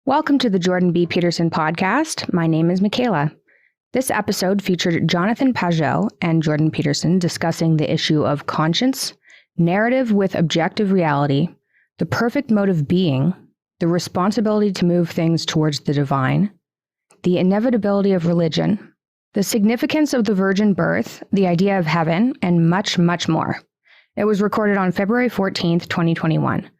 Welcome to the Jordan B. Peterson podcast. My name is Michaela. This episode featured Jonathan Pageau and Jordan Peterson discussing the issue of conscience, narrative with objective reality, the perfect mode of being, the responsibility to move things towards the divine, the inevitability of religion, the significance of the virgin birth, the idea of heaven, and much, much more. It was recorded on February 14th, 2021.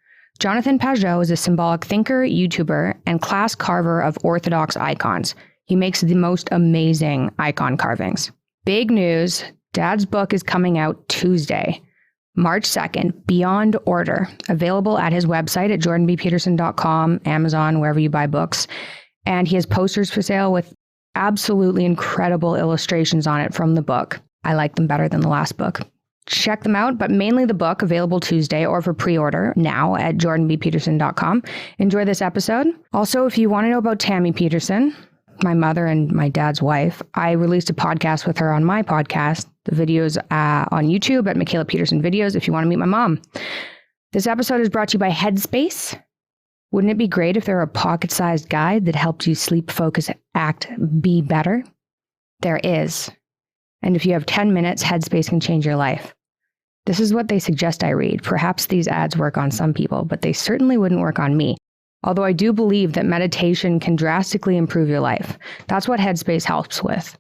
Jonathan Pageau is a symbolic thinker, YouTuber, and class carver of Orthodox icons. He makes the most amazing icon carvings. Big news, Dad's book is coming out Tuesday, March 2nd, Beyond Order, available at his website at jordanbpeterson.com, Amazon, wherever you buy books. And he has posters for sale with absolutely incredible illustrations on it from the book. I like them better than the last book. Check them out, but mainly the book, available Tuesday or for pre-order now at jordanbpeterson.com. Enjoy this episode. Also, if you want to know about Tammy Peterson, my mother and my dad's wife, I released a podcast with her on my podcast. The videos on YouTube at Michaela Peterson Videos if you want to meet my mom. This episode is brought to you by Headspace. Wouldn't it be great if there were a pocket-sized guide that helped you sleep, focus, act, be better? There is. And if you have 10 minutes, Headspace can change your life. This is what they suggest I read. Perhaps these ads work on some people, but they certainly wouldn't work on me. Although I do believe that meditation can drastically improve your life. That's what Headspace helps with.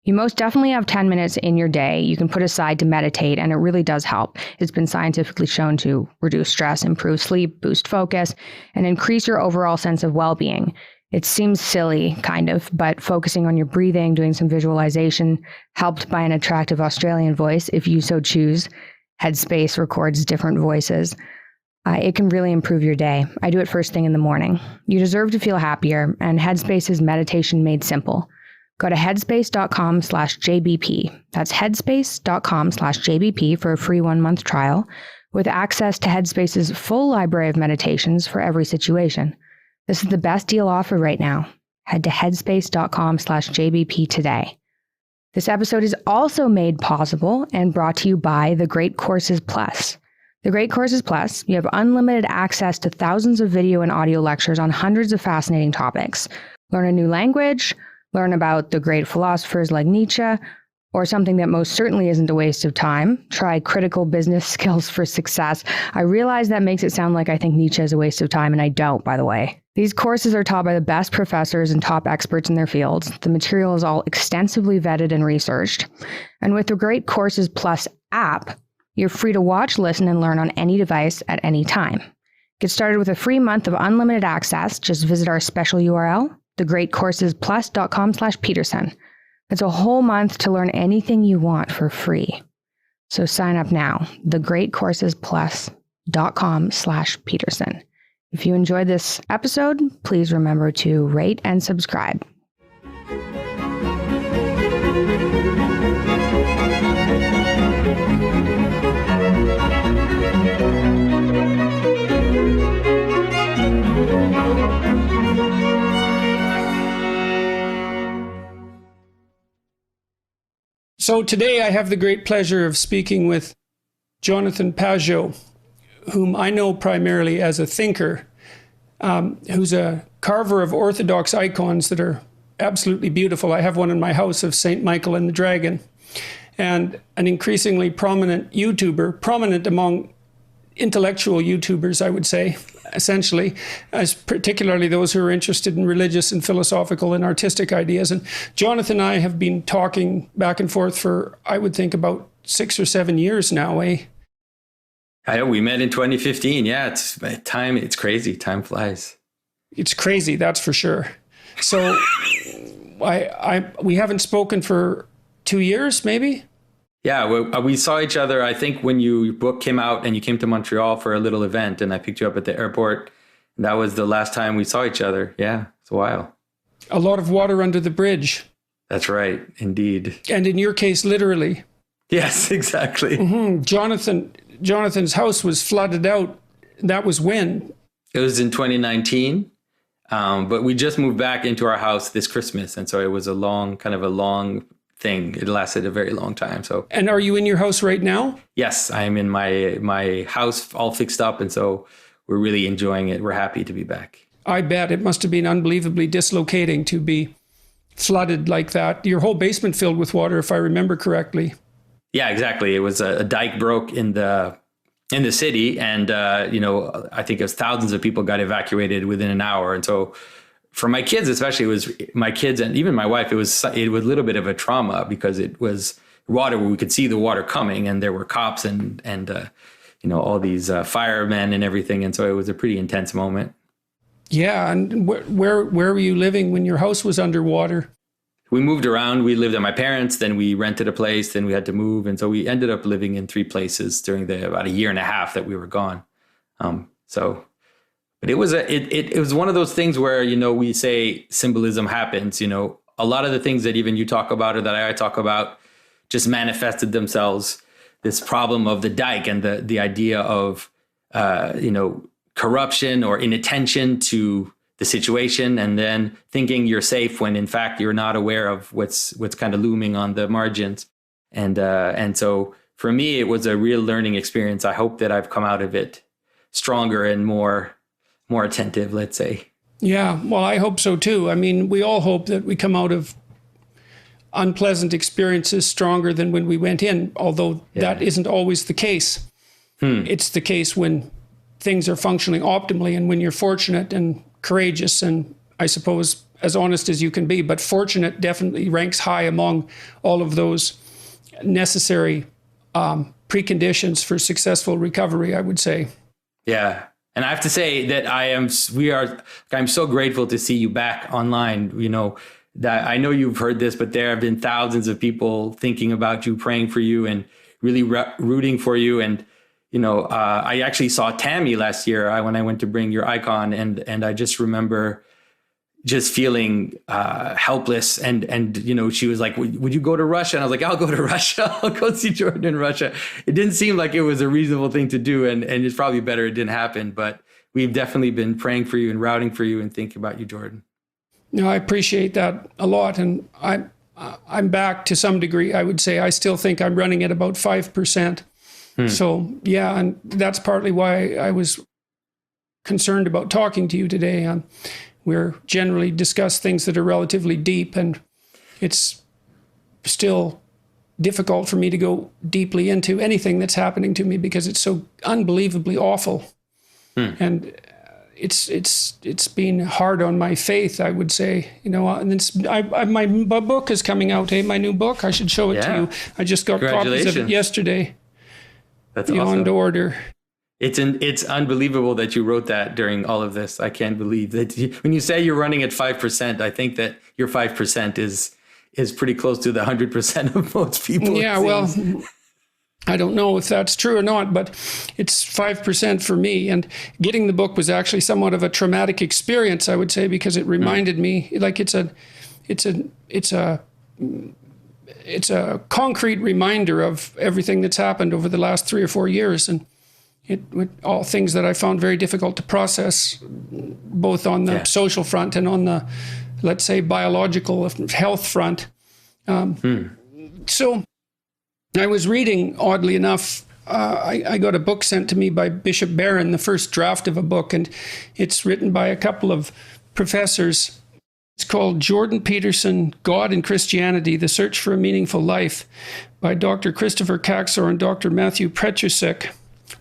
You most definitely have 10 minutes in your day you can put aside to meditate, and it really does help. It's been scientifically shown to reduce stress, improve sleep, boost focus, and increase your overall sense of well-being. It seems silly, kind of, but focusing on your breathing, doing some visualization, helped by an attractive Australian voice, if you so choose. Headspace records different voices. It can really improve your day. I do it first thing in the morning. You deserve to feel happier, and Headspace is meditation made simple. Go to headspace.com/JBP. That's headspace.com/JBP for a free 1-month trial with access to Headspace's full library of meditations for every situation. This is the best deal offer right now. Head to headspace.com/JBP today. This episode is also made possible and brought to you by The Great Courses Plus. The Great Courses Plus, you have unlimited access to thousands of video and audio lectures on hundreds of fascinating topics. Learn a new language, learn about the great philosophers like Nietzsche, or something that most certainly isn't a waste of time. Try critical business skills for success. I realize that makes it sound like I think Nietzsche is a waste of time, and I don't, by the way. These courses are taught by the best professors and top experts in their fields. The material is all extensively vetted and researched. And with the Great Courses Plus app, you're free to watch, listen, and learn on any device at any time. Get started with a free month of unlimited access. Just visit our special URL, thegreatcoursesplus.com/Peterson. It's a whole month to learn anything you want for free. So sign up now, thegreatcoursesplus.com/Peterson. If you enjoyed this episode, please remember to rate and subscribe. So today I have the great pleasure of speaking with Jonathan Pageau, whom I know primarily as a thinker, who's a carver of Orthodox icons that are absolutely beautiful. I have one in my house of St. Michael and the Dragon, and an increasingly prominent YouTuber, prominent among intellectual YouTubers, I would say, essentially, as particularly those who are interested in religious and philosophical and artistic ideas. And Jonathan and I have been talking back and forth for, I would think, about 6 or 7 years now, eh? I know, we met in 2015. Yeah, it's crazy. Time flies. It's crazy, that's for sure. So we haven't spoken for 2 years, maybe? Yeah, we saw each other, I think, when your book came out and you came to Montreal for a little event, and I picked you up at the airport. And that was the last time we saw each other. Yeah, it's a while. A lot of water under the bridge. That's right, indeed. And in your case, literally. Yes, exactly. Mm-hmm. Jonathan's house was flooded out. That was when? It was in 2019. But we just moved back into our house this Christmas. And so it was a long thing. It lasted a very long time. So. And are you in your house right now? Yes, I'm in my house all fixed up. And so we're really enjoying it. We're happy to be back. I bet it must have been unbelievably dislocating to be flooded like that. Your whole basement filled with water, if I remember correctly. Yeah, exactly. It was a dike broke in the city, and I think it was thousands of people got evacuated within an hour. And so, for my kids, especially, it was my kids and even my wife. It was a little bit of a trauma because it was water where we could see the water coming, and there were cops and all these firemen and everything. And so it was a pretty intense moment. Yeah. And where were you living when your house was underwater? We moved around. We lived at my parents', then we rented a place, then we had to move. And so we ended up living in 3 places during about a year and a half that we were gone. But it was one of those things where, we say symbolism happens, a lot of the things that even you talk about or that I talk about just manifested themselves. This problem of the dike and the idea of, corruption or inattention to the situation, and then thinking you're safe when in fact you're not aware of what's kind of looming on the margins. And so for me, it was a real learning experience. I hope that I've come out of it stronger and more attentive, let's say. Yeah, well, I hope so too. I mean, we all hope that we come out of unpleasant experiences stronger than when we went in, although that isn't always the case. It's the case when things are functioning optimally and when you're fortunate and courageous and, I suppose, as honest as you can be. But fortunate definitely ranks high among all of those necessary preconditions for successful recovery, I would say. Yeah. And I have to say that I'm so grateful to see you back online. That I know you've heard this, but there have been thousands of people thinking about you, praying for you, and really rooting for you. And I actually saw Tammy last year when I went to bring your icon, and I just remember just feeling helpless. And she was like, "Would you go to Russia?" And I was like, "I'll go to Russia. I'll go see Jordan in Russia." It didn't seem like it was a reasonable thing to do, and it's probably better it didn't happen. But we've definitely been praying for you and rooting for you and thinking about you, Jordan. No, I appreciate that a lot, and I'm back to some degree. I would say I still think I'm running at about 5%. So yeah, and that's partly why I was concerned about talking to you today. We're generally discuss things that are relatively deep, and it's still difficult for me to go deeply into anything that's happening to me because it's so unbelievably awful. And it's been hard on my faith, I would say, and my book is coming out. Hey, my new book, I should show it to you. I just got copies of it yesterday. That's Beyond awesome. Order. It's unbelievable that you wrote that during all of this. I can't believe that when you say you're running at 5%, I think that your 5% is pretty close to the 100% of most people. Yeah, well, I don't know if that's true or not, but it's 5% for me. And getting the book was actually somewhat of a traumatic experience, I would say, because it reminded me, like it's a concrete reminder of everything that's happened over the last 3 or 4 years. And all things that I found very difficult to process, both on the social front and on the, let's say, biological health front. So I was reading, oddly enough, I got a book sent to me by Bishop Barron, the first draft of a book, and it's written by a couple of professors. It's called Jordan Peterson, God and Christianity, The Search for a Meaningful Life, by Dr. Christopher Caxor and Dr. Matthew Petrusek,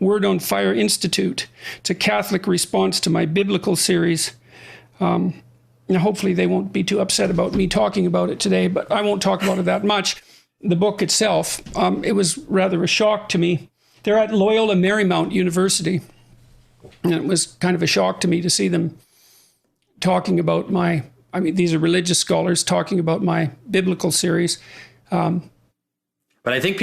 Word on Fire Institute. It's a Catholic response to my biblical series. Now, hopefully they won't be too upset about me talking about it today, but I won't talk about it that much. The book itself, it was rather a shock to me. They're at Loyola Marymount University, and it was kind of a shock to me to see them talking about these are religious scholars talking about my biblical series. But I think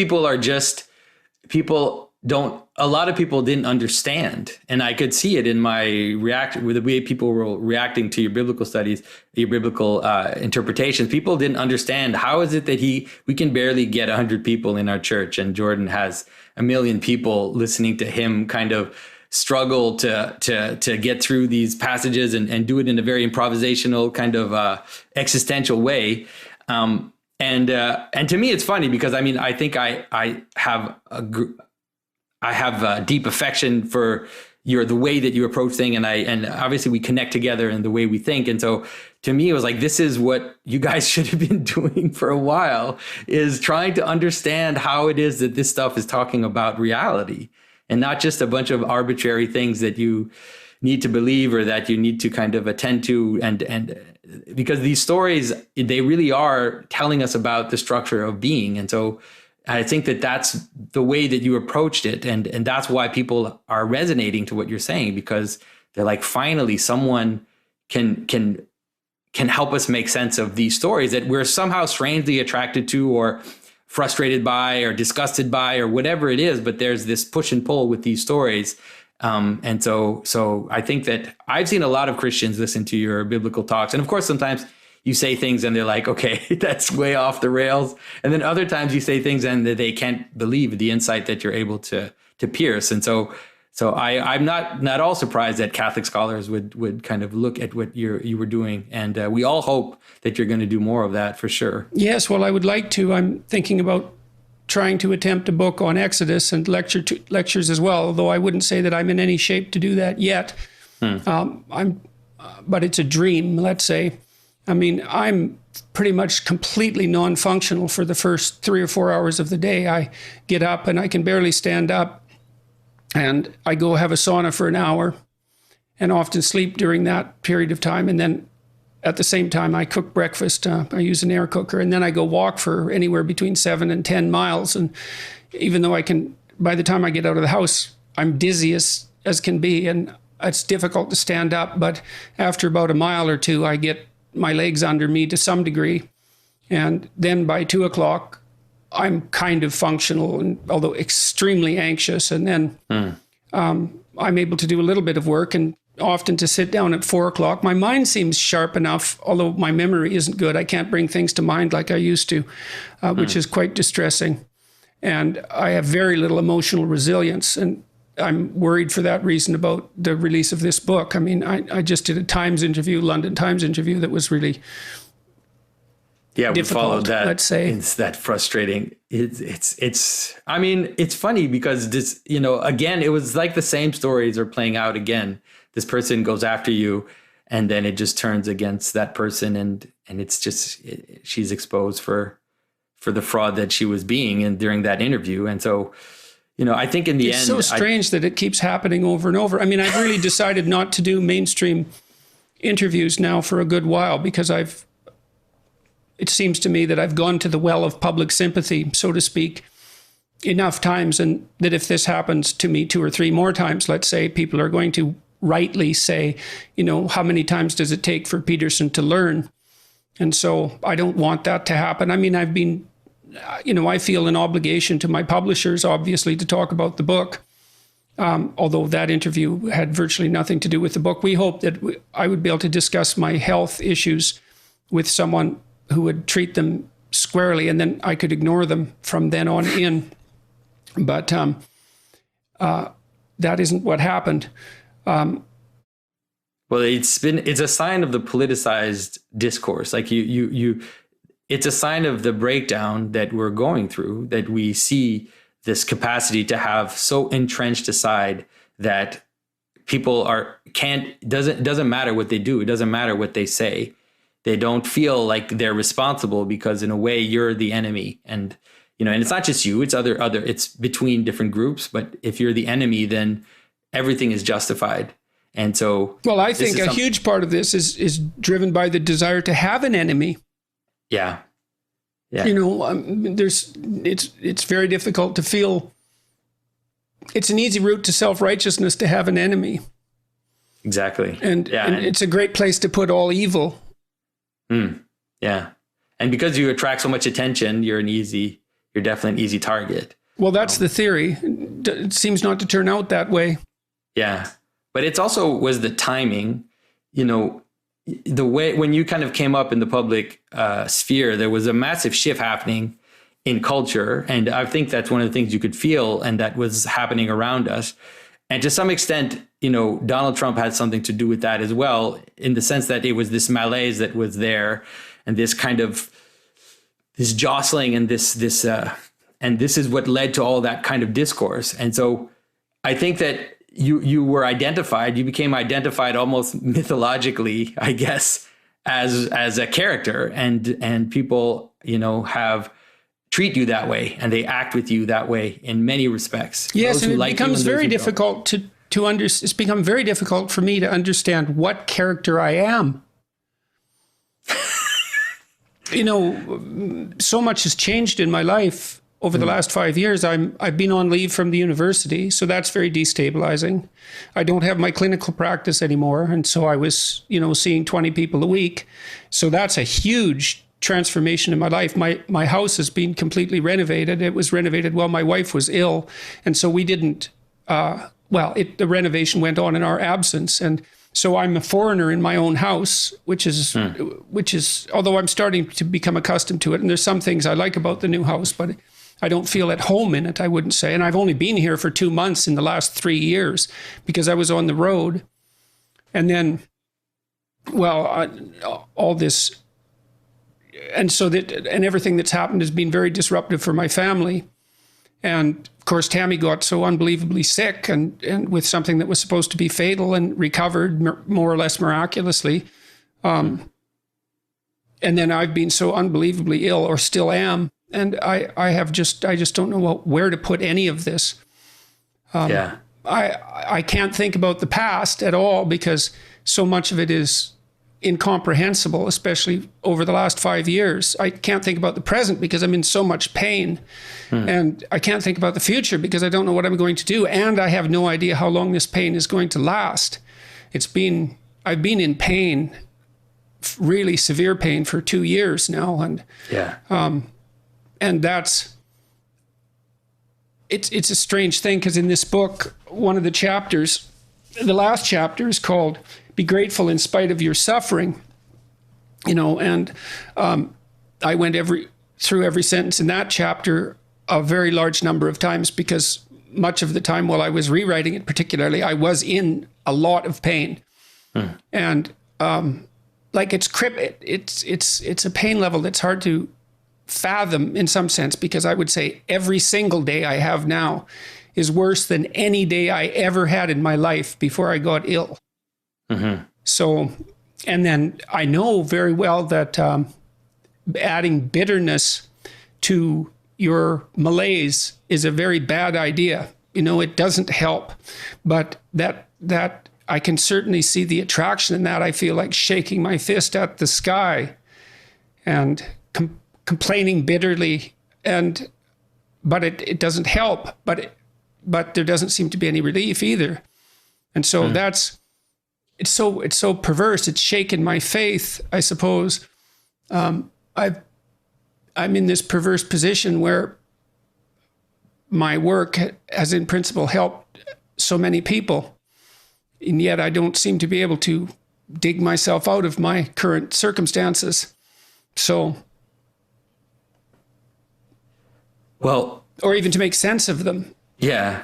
a lot of people didn't understand. And I could see it in my reaction with the way people were reacting to your biblical studies, your biblical interpretations. People didn't understand, how is it that we can barely get 100 people in our church, and Jordan has 1 million people listening to him kind of struggle to get through these passages and do it in a very improvisational kind of existential way. And to me, it's funny because I think I have a deep affection for the way that you approach things, and obviously we connect together in the way we think. And so to me, it was like, this is what you guys should have been doing for a while, is trying to understand how it is that this stuff is talking about reality, and not just a bunch of arbitrary things that you need to believe or that you need to kind of attend to. And because these stories, they really are telling us about the structure of being. And so I think that that's the way that you approached it. And that's why people are resonating to what you're saying, because they're like, finally, someone can help us make sense of these stories that we're somehow strangely attracted to, or frustrated by, or disgusted by, or whatever it is. But there's this push and pull with these stories. And so I think that I've seen a lot of Christians listen to your biblical talks. And of course, sometimes you say things and they're like, okay, that's way off the rails. And then other times you say things and they can't believe the insight that you're able to pierce. And so I'm not at all surprised that Catholic scholars would kind of look at what you were doing. And we all hope that you're going to do more of that for sure. Yes, well, I would like to. I'm thinking about trying to attempt a book on Exodus and lectures as well, although I wouldn't say that I'm in any shape to do that yet. But it's a dream, let's say. I mean, I'm pretty much completely non-functional for the first 3 or 4 hours of the day. I get up and I can barely stand up, and I go have a sauna for an hour and often sleep during that period of time. And then at the same time, I cook breakfast. I use an air cooker, and then I go walk for anywhere between 7 and 10 miles. And even though by the time I get out of the house, I'm dizzy as can be, and it's difficult to stand up. But after about a mile or two, I get my legs under me to some degree. And then by 2 o'clock, I'm kind of functional, and although extremely anxious. And then I'm able to do a little bit of work, and often to sit down at 4 o'clock. My mind seems sharp enough, although my memory isn't good. I can't bring things to mind like I used to, which is quite distressing. And I have very little emotional resilience. And I'm worried for that reason about the release of this book. I mean, I just did a London Times interview that was really difficult, we followed that. Let's say it's that frustrating. I mean, it's funny because this, again, it was like the same stories are playing out again. This person goes after you, and then it just turns against that person, and it's just she's exposed for the fraud that she was being in during that interview. And so, I think in the end, it's so strange that it keeps happening over and over. I mean, I've really decided not to do mainstream interviews now for a good while, because it seems to me that I've gone to the well of public sympathy, so to speak, enough times, and that if this happens to me 2 or 3 more times, let's say, people are going to rightly say, how many times does it take for Peterson to learn? And so I don't want that to happen. I mean, I've been, I feel an obligation to my publishers, obviously, to talk about the book. Although that interview had virtually nothing to do with the book. We hope that I would be able to discuss my health issues with someone who would treat them squarely, and then I could ignore them from then on in. But that isn't what happened. Well, it's a sign of the politicized discourse. Like it's a sign of the breakdown that we're going through, that we see this capacity to have so entrenched a side that people doesn't matter what they do. It doesn't matter what they say. They don't feel like they're responsible, because in a way you're the enemy. And, and it's not just you, it's it's between different groups. But if you're the enemy, then everything is justified. And so, well, I think a huge part of this is driven by the desire to have an enemy. Yeah. Yeah. It's very difficult to feel. It's an easy route to self-righteousness to have an enemy. Exactly. And it's a great place to put all evil. Yeah. And because you attract so much attention, you're definitely an easy target. Well, that's the theory. It seems not to turn out that way. Yeah. But it's also was the timing, the way when you kind of came up in the public sphere, there was a massive shift happening in culture. And I think that's one of the things you could feel, and that was happening around us. And to some extent, Donald Trump had something to do with that as well, in the sense that it was this malaise that was there, and this kind of this jostling, and this is what led to all that kind of discourse. And so I think that you were identified, you became identified almost mythologically, I guess, as a character, and people, have treat you that way, and they act with you that way in many respects. Yes, and it becomes very difficult to it's become very difficult for me to understand what character I am. So much has changed in my life over the last 5 years. I've been on leave from the university, so that's very destabilizing. I don't have my clinical practice anymore, and so I was, seeing 20 people a week. So that's a huge transformation in my life. My house has been completely renovated. It was renovated while my wife was ill, and so we didn't. The renovation went on in our absence, and so I'm a foreigner in my own house, which is, although I'm starting to become accustomed to it, and there's some things I like about the new house, but I don't feel at home in it, I wouldn't say. And I've only been here for 2 months in the last 3 years because I was on the road. And then, all this, and so and everything that's happened has been very disruptive for my family. And of course, Tammy got so unbelievably sick and with something that was supposed to be fatal, and recovered more or less miraculously. And then I've been so unbelievably ill, or still am. And I just don't know where to put any of this. I can't think about the past at all because so much of it is incomprehensible, especially over the last 5 years. I can't think about the present because I'm in so much pain. And I can't think about the future because I don't know what I'm going to do. And I have no idea how long this pain is going to last. I've been in pain, really severe pain, for 2 years now. And and it's a strange thing because in this book, one of the chapters, the last chapter, is called "Be Grateful in Spite of Your Suffering." And I went through every sentence in that chapter a very large number of times because much of the time while I was rewriting it, particularly, I was in a lot of pain. And it's a pain level that's hard to fathom in some sense, because I would say every single day I have now is worse than any day I ever had in my life before I got ill. So, and then I know very well that adding bitterness to your malaise is a very bad idea. It doesn't help, but that I can certainly see the attraction in that. I feel like shaking my fist at the sky and complaining bitterly, but it doesn't help, but there doesn't seem to be any relief either. And so it's so perverse. It's shaken my faith, I suppose. I'm in this perverse position where my work has in principle helped so many people, and yet I don't seem to be able to dig myself out of my current circumstances. So, or even to make sense of them. Yeah.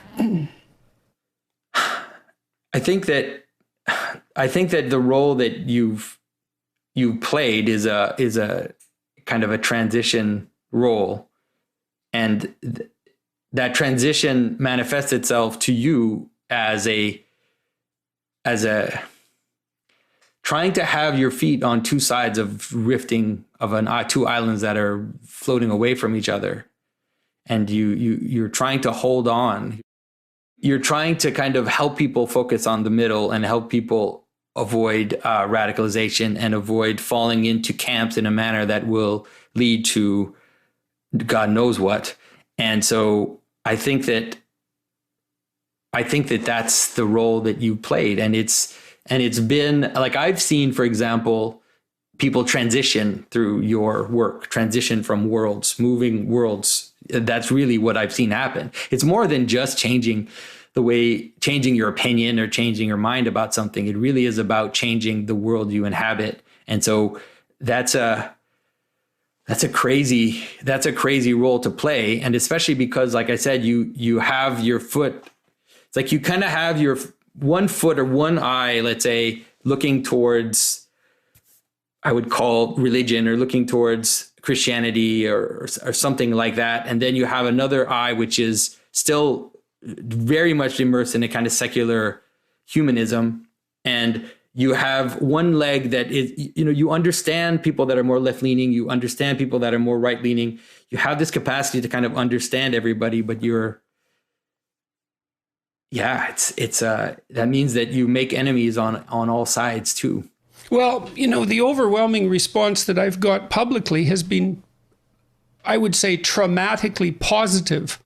I think that the role that you've played is a kind of a transition role, and that transition manifests itself to you as a trying to have your feet on two sides of rifting of two islands that are floating away from each other, and you're trying to hold on. You're trying to kind of help people focus on the middle and help people avoid radicalization and avoid falling into camps in a manner that will lead to God knows what. And so I think that that's the role that you played. And it's been like, I've seen, for example, people transition through your work, transition from worlds, moving worlds. That's really what I've seen happen. It's more than just changing your opinion or changing your mind about something. It really is about changing the world you inhabit. And so that's a crazy role to play. And especially because, like I said, you have your foot, it's like you kind of have your one foot or one eye, let's say, looking towards, I would call religion, or looking towards Christianity or something like that. And then you have another eye, which is still very much immersed in a kind of secular humanism, and you have one leg that is, you understand people that are more left leaning, you understand people that are more right leaning. You have this capacity to kind of understand everybody, but that means that you make enemies on all sides too. Well, the overwhelming response that I've got publicly has been, I would say, traumatically positive.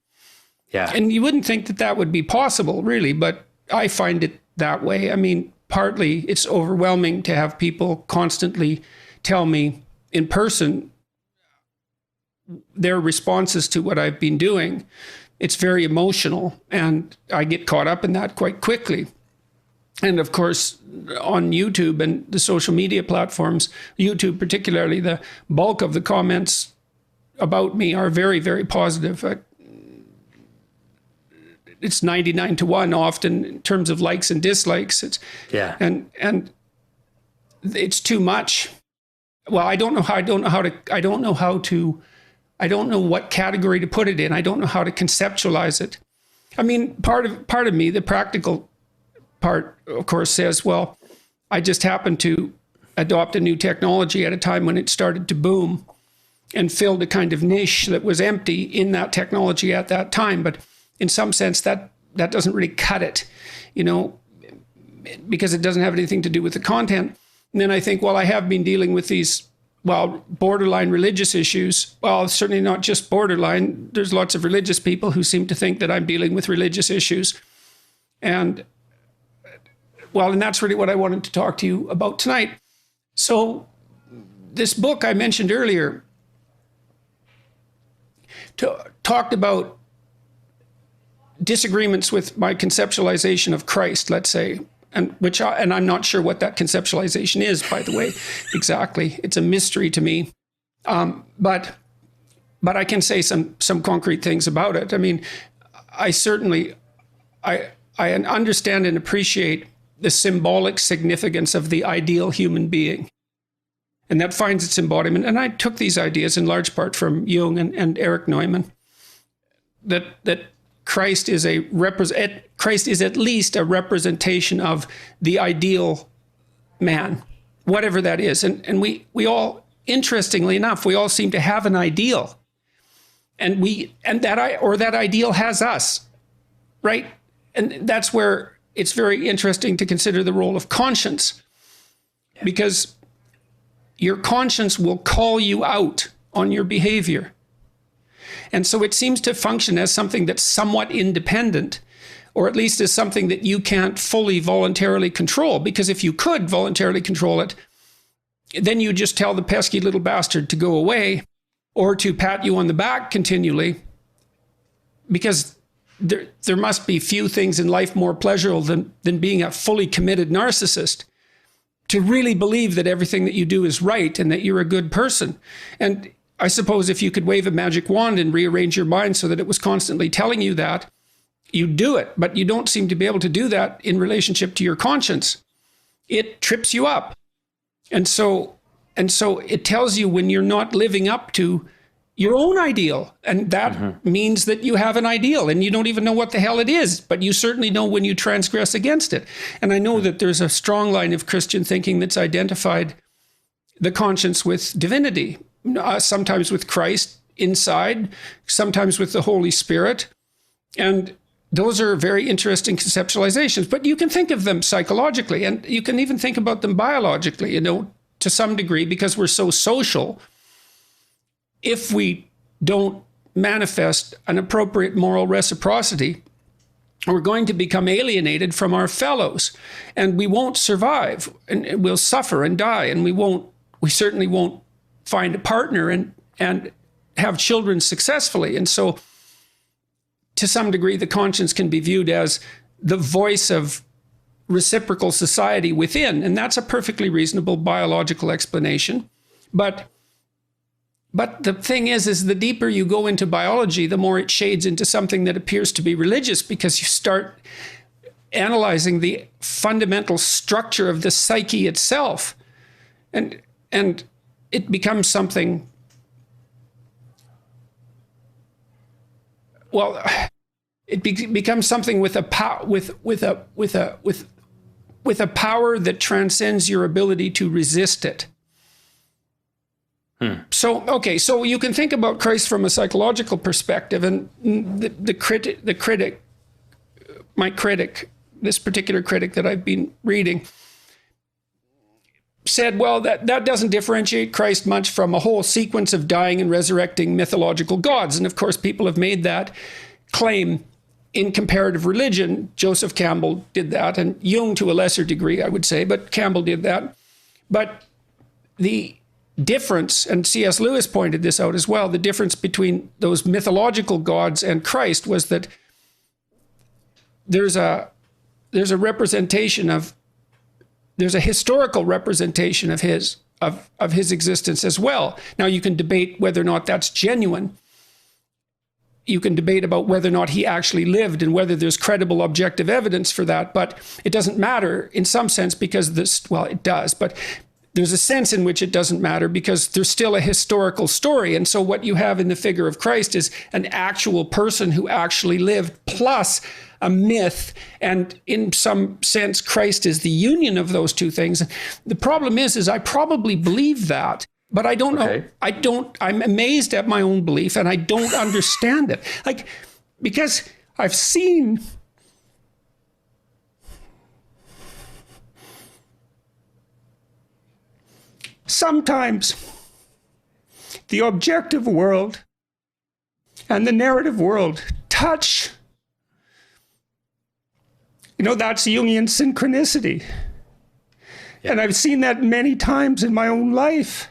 Yeah. And you wouldn't think that that would be possible, really, but I find it that way. I mean, partly it's overwhelming to have people constantly tell me in person their responses to what I've been doing. It's very emotional, and I get caught up in that quite quickly. And of course, on YouTube and the social media platforms, YouTube particularly, the bulk of the comments about me are very, very positive. It's 99-1 often in terms of likes and dislikes. And it's too much. Well, I don't know what category to put it in. I don't know how to conceptualize it. I mean, part of me, the practical part, of course, says, well, I just happened to adopt a new technology at a time when it started to boom and filled a kind of niche that was empty in that technology at that time. But in some sense, that doesn't really cut it, because it doesn't have anything to do with the content. And then I think, well, I have been dealing with these, borderline religious issues. Well, certainly not just borderline. There's lots of religious people who seem to think that I'm dealing with religious issues. And that's really what I wanted to talk to you about tonight. So this book I mentioned earlier talked about disagreements with my conceptualization of Christ, let's say, and I'm not sure what that conceptualization is, by the way, exactly. It's a mystery to me. But I can say some concrete things about it. I mean, I understand and appreciate the symbolic significance of the ideal human being. And that finds its embodiment. And I took these ideas in large part from Jung and Erich Neumann, that Christ is at least a representation of the ideal man, whatever that is. And we all, interestingly enough, we all seem to have an ideal. And that ideal has us, right? And that's where it's very interesting to consider the role of conscience, because your conscience will call you out on your behavior. And so it seems to function as something that's somewhat independent, or at least as something that you can't fully voluntarily control. Because if you could voluntarily control it, then you just tell the pesky little bastard to go away, or to pat you on the back continually, because there must be few things in life more pleasurable than being a fully committed narcissist, to really believe that everything that you do is right and that you're a good person. And I suppose if you could wave a magic wand and rearrange your mind so that it was constantly telling you that, you'd do it. But you don't seem to be able to do that in relationship to your conscience. It trips you up. And so it tells you when you're not living up to your own ideal. And that means that you have an ideal and you don't even know what the hell it is, but you certainly know when you transgress against it. And I know that there's a strong line of Christian thinking that's identified the conscience with divinity, sometimes with Christ inside, sometimes with the Holy Spirit. And those are very interesting conceptualizations, but you can think of them psychologically, and you can even think about them biologically, to some degree, because we're so social. If we don't manifest an appropriate moral reciprocity, we're going to become alienated from our fellows, and we won't survive, and we'll suffer and die, and we certainly won't find a partner and have children successfully. And so to some degree, the conscience can be viewed as the voice of reciprocal society within, and that's a perfectly reasonable biological explanation. But the thing is the deeper you go into biology, the more it shades into something that appears to be religious, because you start analyzing the fundamental structure of the psyche itself. And it becomes something, it becomes something with a power that transcends your ability to resist it. So you can think about Christ from a psychological perspective, and the critic, my critic, this particular critic that I've been reading, said, well, that doesn't differentiate Christ much from a whole sequence of dying and resurrecting mythological gods. And of course, people have made that claim in comparative religion. Joseph Campbell did that, and Jung to a lesser degree, I would say, but Campbell did that. But the difference, and C.S. Lewis pointed this out as well, the difference between those mythological gods and Christ was that there's a representation of, there's a historical representation of his existence as well. Now, you can debate whether or not that's genuine. You can debate about whether or not he actually lived and whether there's credible objective evidence for that, but it doesn't matter in some sense because this, well, it does, but there's a sense in which it doesn't matter because there's still a historical story. And so what you have in the figure of Christ is an actual person who actually lived, plus a myth. And in some sense, Christ is the union of those two things. The problem is I probably believe that, but I don't know. I'm amazed at my own belief, and I don't understand it. Like, because I've seen sometimes the objective world and the narrative world touch. You know, that's Jungian synchronicity. Yeah. And I've seen that many times in my own life.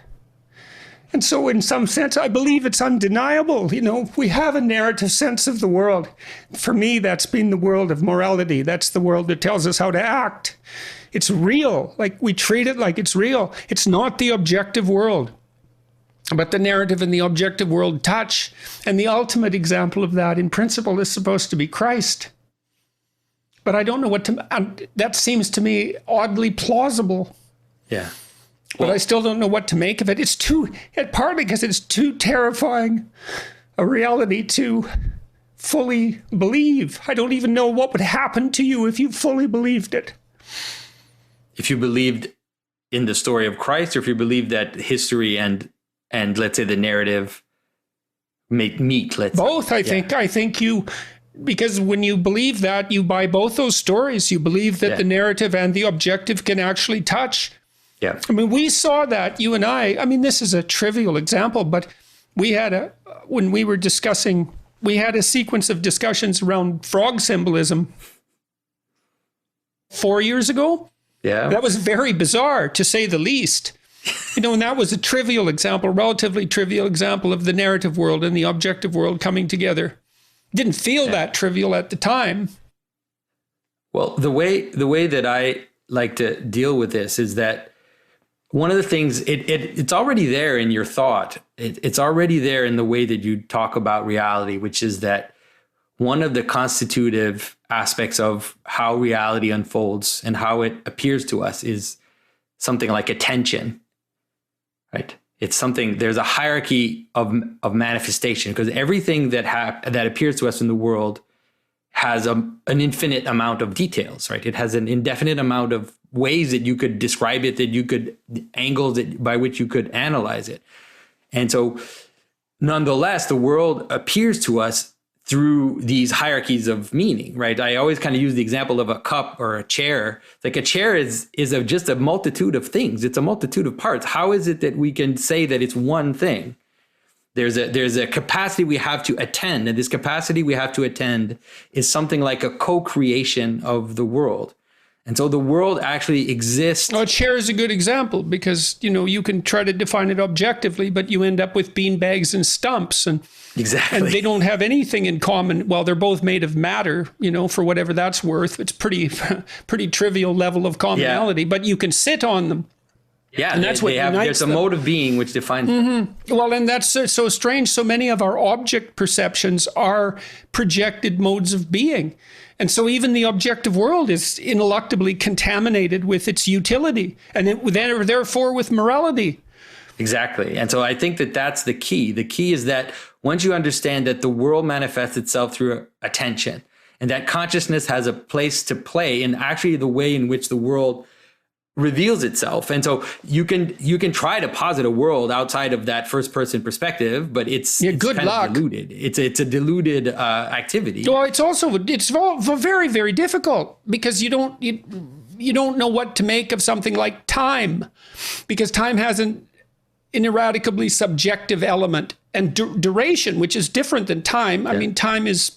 And so in some sense, I believe it's undeniable. You know, we have a narrative sense of the world. For me, that's been the world of morality. That's the world that tells us how to act. It's real. Like, we treat it like it's real. It's not the objective world. But the narrative and the objective world touch. And the ultimate example of that, in principle, is supposed to be Christ. But I don't know what to... that seems to me oddly plausible. Yeah. But I still don't know what to make of it. It's partly because it's too terrifying a reality to fully believe. I don't even know what would happen to you if you fully believed it. If you believed in the story of Christ, or if you believed that history and let's say the narrative meet, both, I think. I think you, because when you believe that, you buy both those stories. You believe that the narrative and the objective can actually touch. Yeah. I mean, we saw that, you and I mean, this is a trivial example, but we had when we were discussing, we had a sequence of discussions around frog symbolism 4 years ago. Yeah. That was very bizarre, to say the least. You know, and that was a trivial example, relatively trivial example of the narrative world and the objective world coming together. Didn't feel that trivial at the time. Well, the way that I like to deal with this is that one of the things, it's already there in your thought. It's already there in the way that you talk about reality, which is that one of the constitutive aspects of how reality unfolds and how it appears to us is something like attention, right? It's something, there's a hierarchy of manifestation, because everything that appears to us in the world has an infinite amount of details, right? It has an indefinite amount of ways that you could describe it, that you could, angles that, by which you could analyze it. And so nonetheless, the world appears to us through these hierarchies of meaning, right? I always kind of use the example of a cup or a chair. Like, a chair is just a multitude of things. It's a multitude of parts. How is it that we can say that it's one thing? There's a capacity we have to attend, and this capacity we have to attend is something like a co-creation of the world. And so the world actually exists. Well, a chair is a good example because, you know, you can try to define it objectively, but you end up with beanbags and stumps, and exactly, and they don't have anything in common. Well, they're both made of matter, you know, for whatever that's worth. It's pretty trivial level of commonality, but you can sit on them. Yeah, and that's what there's a mode of being which defines them. Well, and that's so strange. So many of our object perceptions are projected modes of being. And so even the objective world is ineluctably contaminated with its utility, and therefore with morality. Exactly. And so I think that that's the key. The key is that once you understand that the world manifests itself through attention, and that consciousness has a place to play in actually the way in which the world reveals itself. And so you can try to posit a world outside of that first person perspective, but it's good kind luck. of diluted. It's a diluted activity. Well, it's very, very difficult because you don't know what to make of something like time, because time has an ineradicably subjective element, and duration, which is different than time. I mean, time is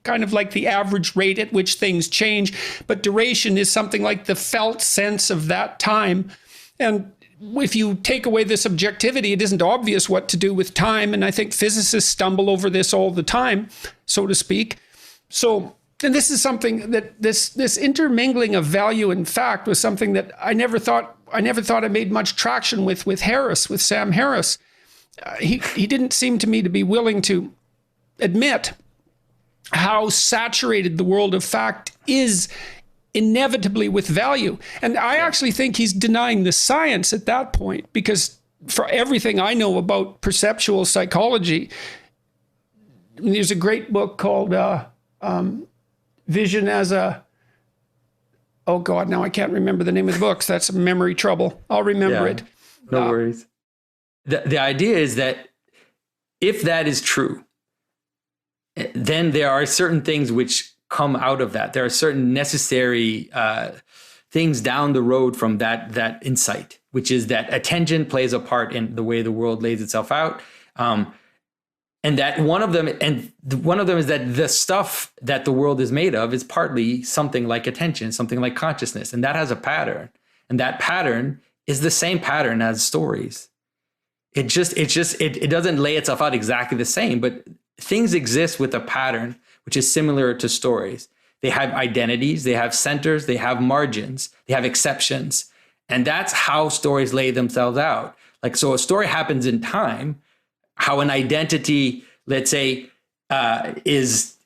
kind of like the average rate at which things change, but duration is something like the felt sense of that time. And if you take away the subjectivity, it isn't obvious what to do with time. And I think physicists stumble over this all the time, so to speak. So, and this is something that this intermingling of value and fact was something that I never thought I made much traction with Sam Harris. He didn't seem to me to be willing to admit how saturated the world of fact is inevitably with value. And I actually think he's denying the science at that point, because for everything I know about perceptual psychology, there's a great book called Vision as a... Oh God, now I can't remember the name of the books. That's memory trouble. I'll remember it. No worries. The idea is that if that is true, then there are certain things which come out of that. There are certain necessary things down the road from that insight, which is that attention plays a part in the way the world lays itself out. And that one of them is that the stuff that the world is made of is partly something like attention, something like consciousness, and that has a pattern. And that pattern is the same pattern as stories. It doesn't lay itself out exactly the same, but things exist with a pattern which is similar to stories. They have identities, they have centers, they have margins, they have exceptions. And that's how stories lay themselves out. Like, so a story happens in time, how an identity, let's say, is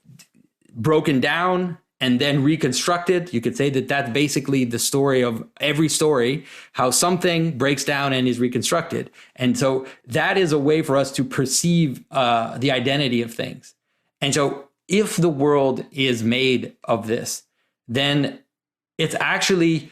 broken down and then reconstructed. You could say that that's basically the story of every story, how something breaks down and is reconstructed. And so that is a way for us to perceive the identity of things. And so if the world is made of this, then it's actually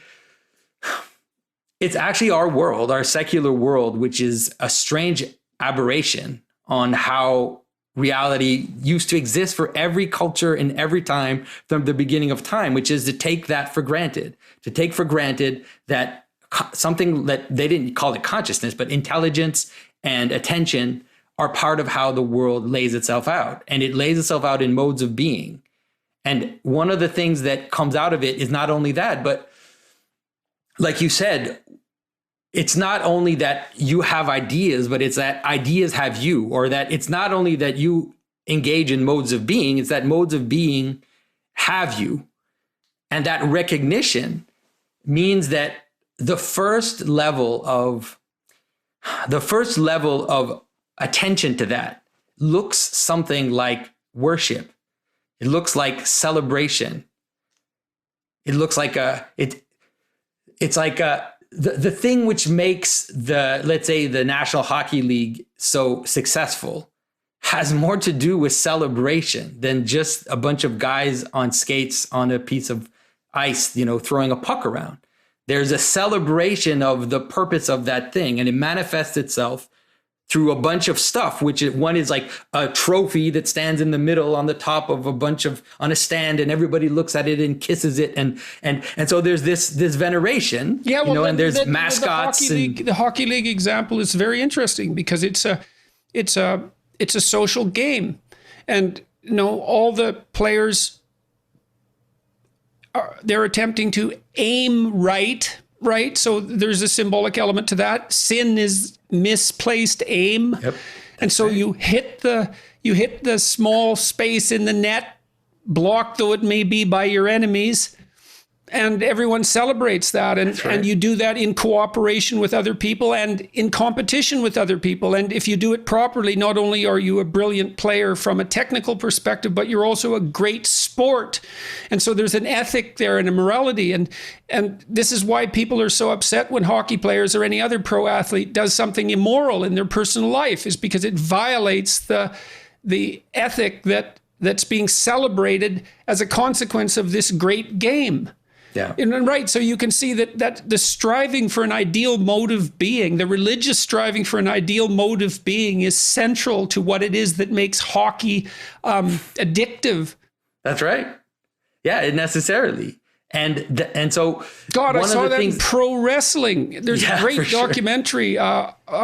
our world, our secular world, which is a strange aberration on how reality used to exist for every culture in every time from the beginning of time, which is to take that for granted, that something that they didn't call it consciousness, but intelligence and attention are part of how the world lays itself out. And it lays itself out in modes of being. And one of the things that comes out of it is not only that, but like you said, it's not only that you have ideas, but it's that ideas have you, or that it's not only that you engage in modes of being, it's that modes of being have you. And that recognition means that the first level of attention to that looks something like worship. It looks like celebration. It looks like the thing which makes let's say the National Hockey League so successful has more to do with celebration than just a bunch of guys on skates on a piece of ice, throwing a puck around. There's a celebration of the purpose of that thing, and it manifests itself through a bunch of stuff, one is like a trophy that stands in the middle on the top of on a stand, and everybody looks at it and kisses it. And so there's this veneration, and there's mascots. The Hockey League example is very interesting because it's a social game, and all the players they're attempting to aim right. So there's a symbolic element to that. Sin is misplaced aim. Yep. And so you hit the small space in the net, blocked though it may be by your enemies, and everyone celebrates that. And you do that in cooperation with other people and in competition with other people. And if you do it properly, not only are you a brilliant player from a technical perspective, but you're also a great sport. And so there's an ethic there and a morality. And this is why people are so upset when hockey players or any other pro athlete does something immoral in their personal life, is because it violates the ethic that that's being celebrated as a consequence of this great game. Yeah. And right, so you can see that the striving for an ideal mode of being, the religious striving for an ideal mode of being, is central to what it is that makes hockey addictive. That's right. Yeah, necessarily. And so God, I saw that in pro wrestling. There's a great documentary,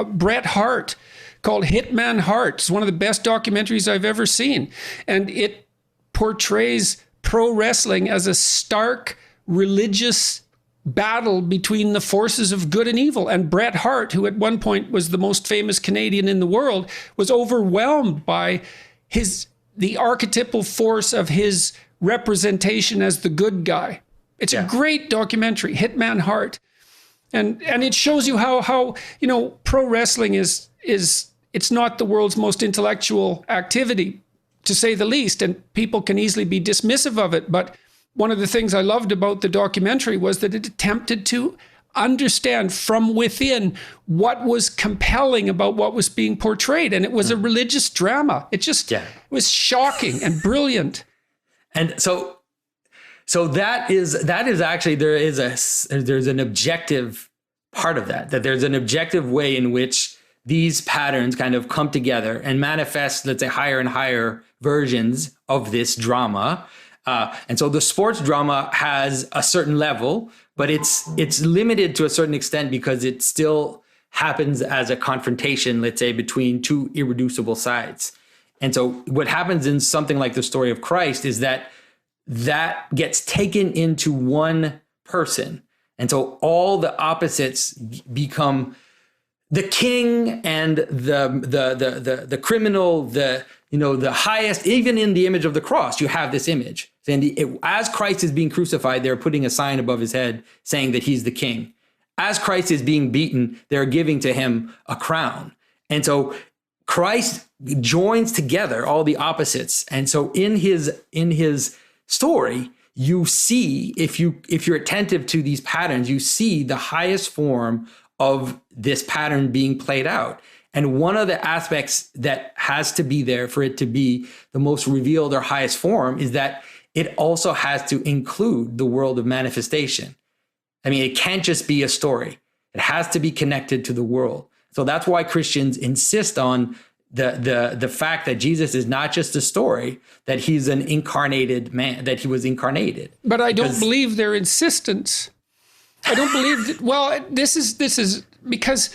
Bret Hart, called Hitman Hart. It's one of the best documentaries I've ever seen. And it portrays pro wrestling as a stark religious battle between the forces of good and evil. And Bret Hart, who at one point was the most famous Canadian in the world, was overwhelmed by the archetypal force of his representation as the good guy. It's a great documentary, Hitman Hart. And it shows you how pro wrestling is it's not the world's most intellectual activity, to say the least, and people can easily be dismissive of it. But one of the things I loved about the documentary was that it attempted to understand from within what was compelling about what was being portrayed. And it was a religious drama. It just was shocking and brilliant. And so that is actually, there's an objective part of that there's an objective way in which these patterns kind of come together and manifest, let's say, higher and higher versions of this drama. And so the sports drama has a certain level, but it's limited to a certain extent because it still happens as a confrontation, let's say, between two irreducible sides. And so what happens in something like the story of Christ is that gets taken into one person. And so all the opposites become the king and the criminal, the highest. Even in the image of the cross, you have this image. And as Christ is being crucified, they're putting a sign above his head saying that he's the king. As Christ is being beaten, they're giving to him a crown. And so Christ joins together all the opposites. And so in his story, you see, if you're attentive to these patterns, you see the highest form of this pattern being played out. And one of the aspects that has to be there for it to be the most revealed or highest form is that it also has to include the world of manifestation. I mean, it can't just be a story. It has to be connected to the world. So that's why Christians insist on the fact that Jesus is not just a story, that he's an incarnated man, that he was incarnated. But I don't believe their insistence. I don't believe that. Well, this is because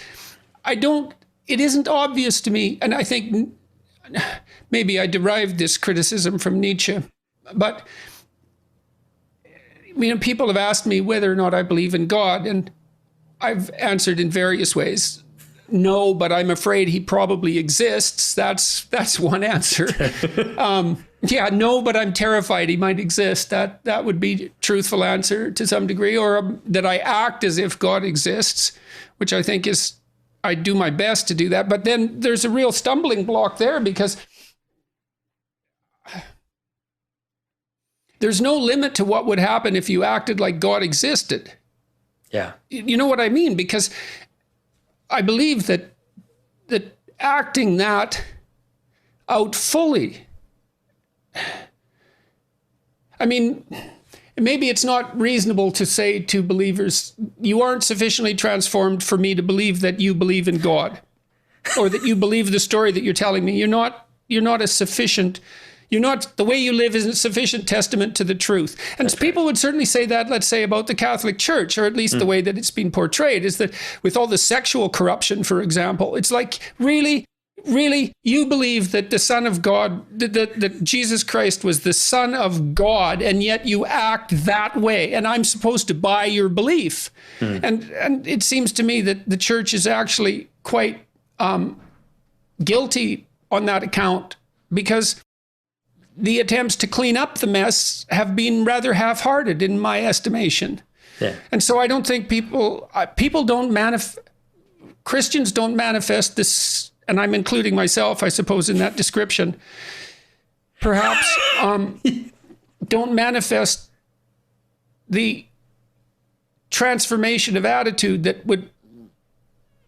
it isn't obvious to me. And I think maybe I derived this criticism from Nietzsche, but people have asked me whether or not I believe in God, and I've answered in various ways. No, but I'm afraid he probably exists. That's one answer. No, but I'm terrified he might exist. That would be a truthful answer to some degree, or that I act as if God exists, which I think is, I do my best to do that. But then there's a real stumbling block there, because there's no limit to what would happen if you acted like God existed. Yeah. You know what I mean? Because I believe that acting that out fully, I mean, maybe it's not reasonable to say to believers, you aren't sufficiently transformed for me to believe that you believe in God, or that you believe the story that you're telling me. You're not a sufficient. The way you live isn't sufficient testament to the truth. And people would certainly say that, let's say, about the Catholic Church, or at least the way that it's been portrayed, is that with all the sexual corruption, for example, it's like, really, you believe that the Son of God, that Jesus Christ was the Son of God, and yet you act that way, and I'm supposed to buy your belief. And it seems to me that the Church is actually quite guilty on that account, because the attempts to clean up the mess have been rather half-hearted in my estimation. Yeah. And so I don't think Christians don't manifest this, and I'm including myself, I suppose, in that description, perhaps don't manifest the transformation of attitude that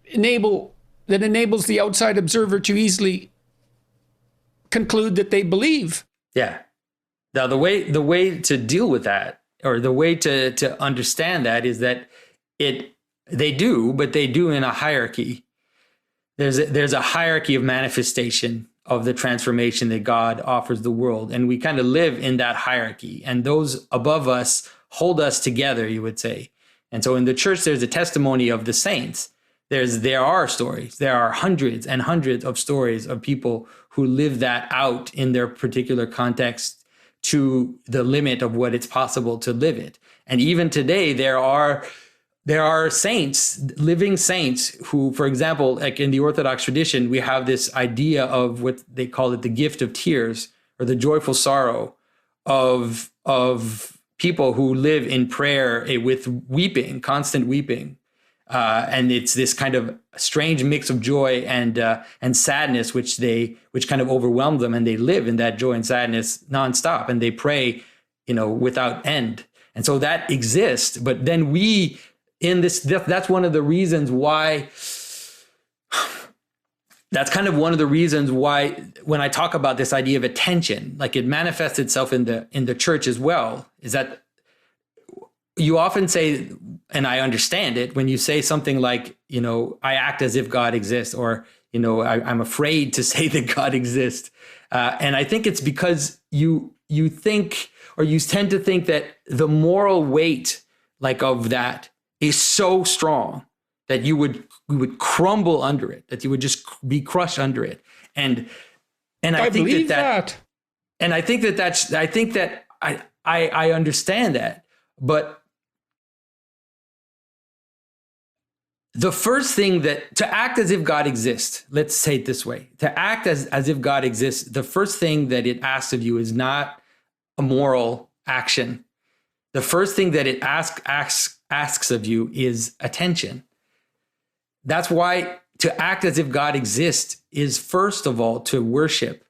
enables the outside observer to easily conclude that they believe Yeah. Now the way to deal with that, or the way to understand that, is that they do, but they do in a hierarchy. There's a hierarchy of manifestation of the transformation that God offers the world, and we kind of live in that hierarchy. And those above us hold us together, you would say. And so in the church, there's a testimony of the saints. There are stories. There are hundreds and hundreds of stories of people who live that out in their particular context to the limit of what it's possible to live it. And even today, there are saints, living saints, who, for example, like in the Orthodox tradition, we have this idea of what they call it, the gift of tears, or the joyful sorrow of people who live in prayer with weeping, constant weeping. And it's this kind of strange mix of joy and sadness, which kind of overwhelm them, and they live in that joy and sadness nonstop, and they pray, without end. And so that exists. But then that's one of the reasons why. That's kind of one of the reasons why, when I talk about this idea of attention, like it manifests itself in the church as well, is that you often say, and I understand it, when you say something like, I act as if God exists, or, I'm afraid to say that God exists. And I think it's because you think, or you tend to think, that the moral weight of that is so strong that you would crumble under it, that you would just be crushed under it. And I think believe that. And I think that I understand that. But the first thing, that to act as if God exists, let's say it this way, to act as if God exists, the first thing that it asks of you is not a moral action. The first thing that it asks of you is attention. That's why to act as if God exists is, first of all, to worship.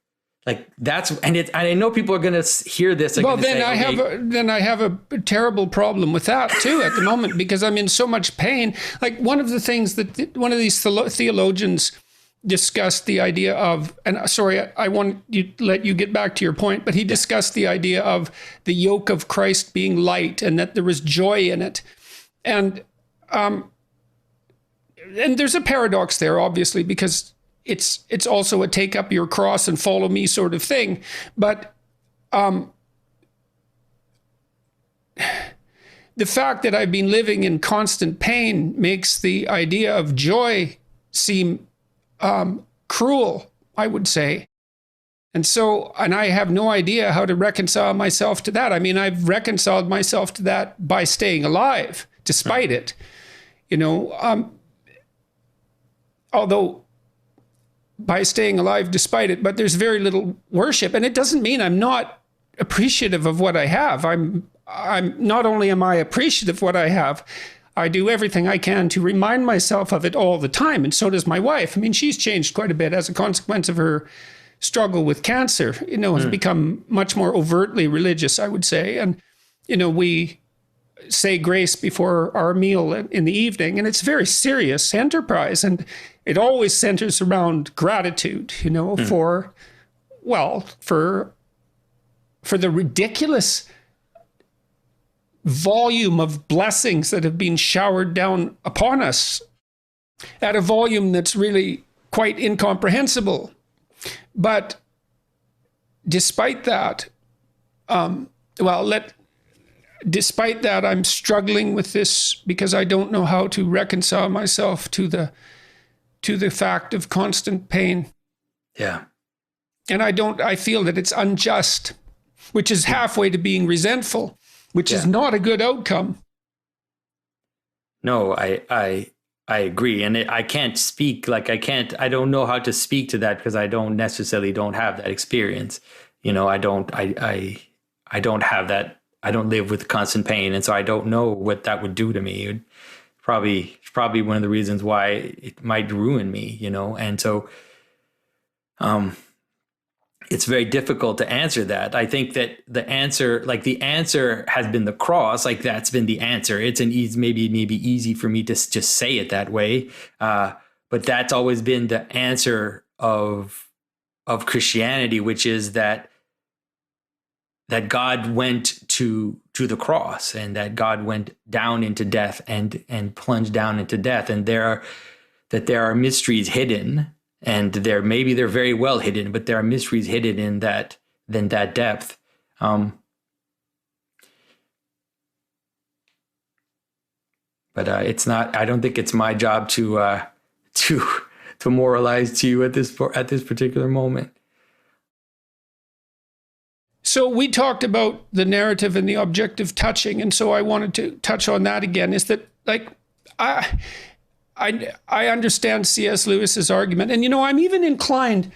I know people are going to hear this. Well, then I have a terrible problem with that too at the moment, because I'm in so much pain. Like, one of the things that one of these theologians discussed the idea of, and sorry, I want to let you get back to your point, but he discussed the idea of the yoke of Christ being light, and that there was joy in it. And there's a paradox there, obviously, because it's also a take up your cross and follow me sort of thing. But the fact that I've been living in constant pain makes the idea of joy seem cruel, I would say. And I have no idea how to reconcile myself to that. I mean, I've reconciled myself to that by staying alive, despite it. Although by staying alive despite it, but there's very little worship. And it doesn't mean I'm not appreciative of what I have. I'm not only am I appreciative of what I have, I do everything I can to remind myself of it all the time. And so does my wife. I mean, she's changed quite a bit as a consequence of her struggle with cancer, has become much more overtly religious, I would say. And, we say grace before our meal in the evening, and it's a very serious enterprise. And it always centers around gratitude, for the ridiculous volume of blessings that have been showered down upon us at a volume that's really quite incomprehensible. But despite that, despite that, I'm struggling with this because I don't know how to reconcile myself to the fact of constant pain. Yeah. And I feel that it's unjust, which is halfway to being resentful, which is not a good outcome. No, I agree. And I can't speak, I don't know how to speak to that, because I don't have that experience. I don't have that. I don't live with constant pain. And so I don't know what that would do to me. It's probably one of the reasons why it might ruin me, And so, it's very difficult to answer that. I think that the answer has been the cross. That's been the answer. It's maybe easy for me to just say it that way. But that's always been the answer of Christianity, which is that that God went to the cross, and that God went down into death and plunged down into death, and there are mysteries hidden, and maybe they're very well hidden, but there are mysteries hidden in that depth. But it's not. I don't think it's my job to moralize to you at this particular moment. So we talked about the narrative and the objective touching, and so I wanted to touch on that again. Is that like I understand C.S. Lewis's argument, and I'm even inclined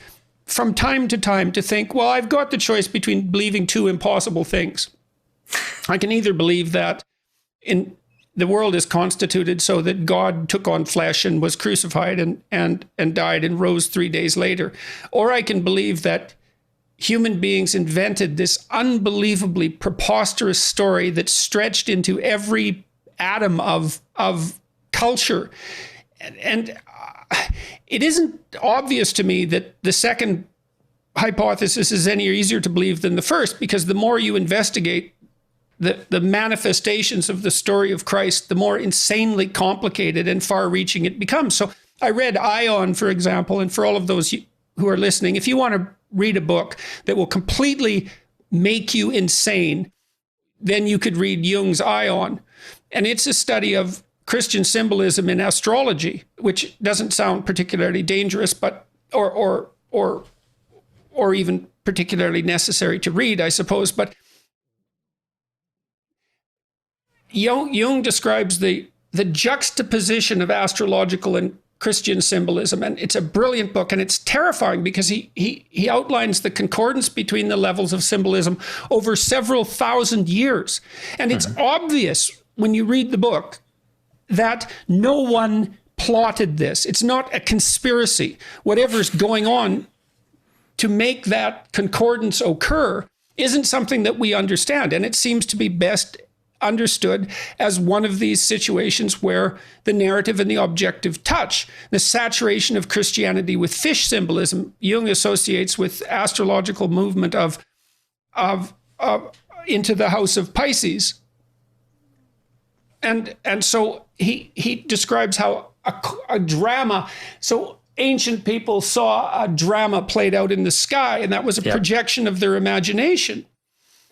from time to time to think, well, I've got the choice between believing two impossible things. I can either believe that the world is constituted so that God took on flesh and was crucified and died and rose 3 days later, or I can believe that human beings invented this unbelievably preposterous story that stretched into every atom of culture. And it isn't obvious to me that the second hypothesis is any easier to believe than the first, because the more you investigate the manifestations of the story of Christ, the more insanely complicated and far-reaching it becomes. So I read Ion, for example, and for all of those who are listening, if you want to read a book that will completely make you insane, then you could read Jung's Ion. And it's a study of Christian symbolism in astrology, which doesn't sound particularly dangerous, but or even particularly necessary to read, I suppose. But Jung describes the juxtaposition of astrological and Christian symbolism, and it's a brilliant book, and it's terrifying because he outlines the concordance between the levels of symbolism over several thousand years. And it's obvious when you read the book that no one plotted this. It's not a conspiracy. Whatever's going on to make that concordance occur isn't something that we understand, and it seems to be best understood as one of these situations where the narrative and the objective touch. The saturation of Christianity with fish symbolism, Jung associates with astrological movement of into the house of Pisces. And so he describes how a drama, so ancient people saw a drama played out in the sky, and that was a projection of their imagination.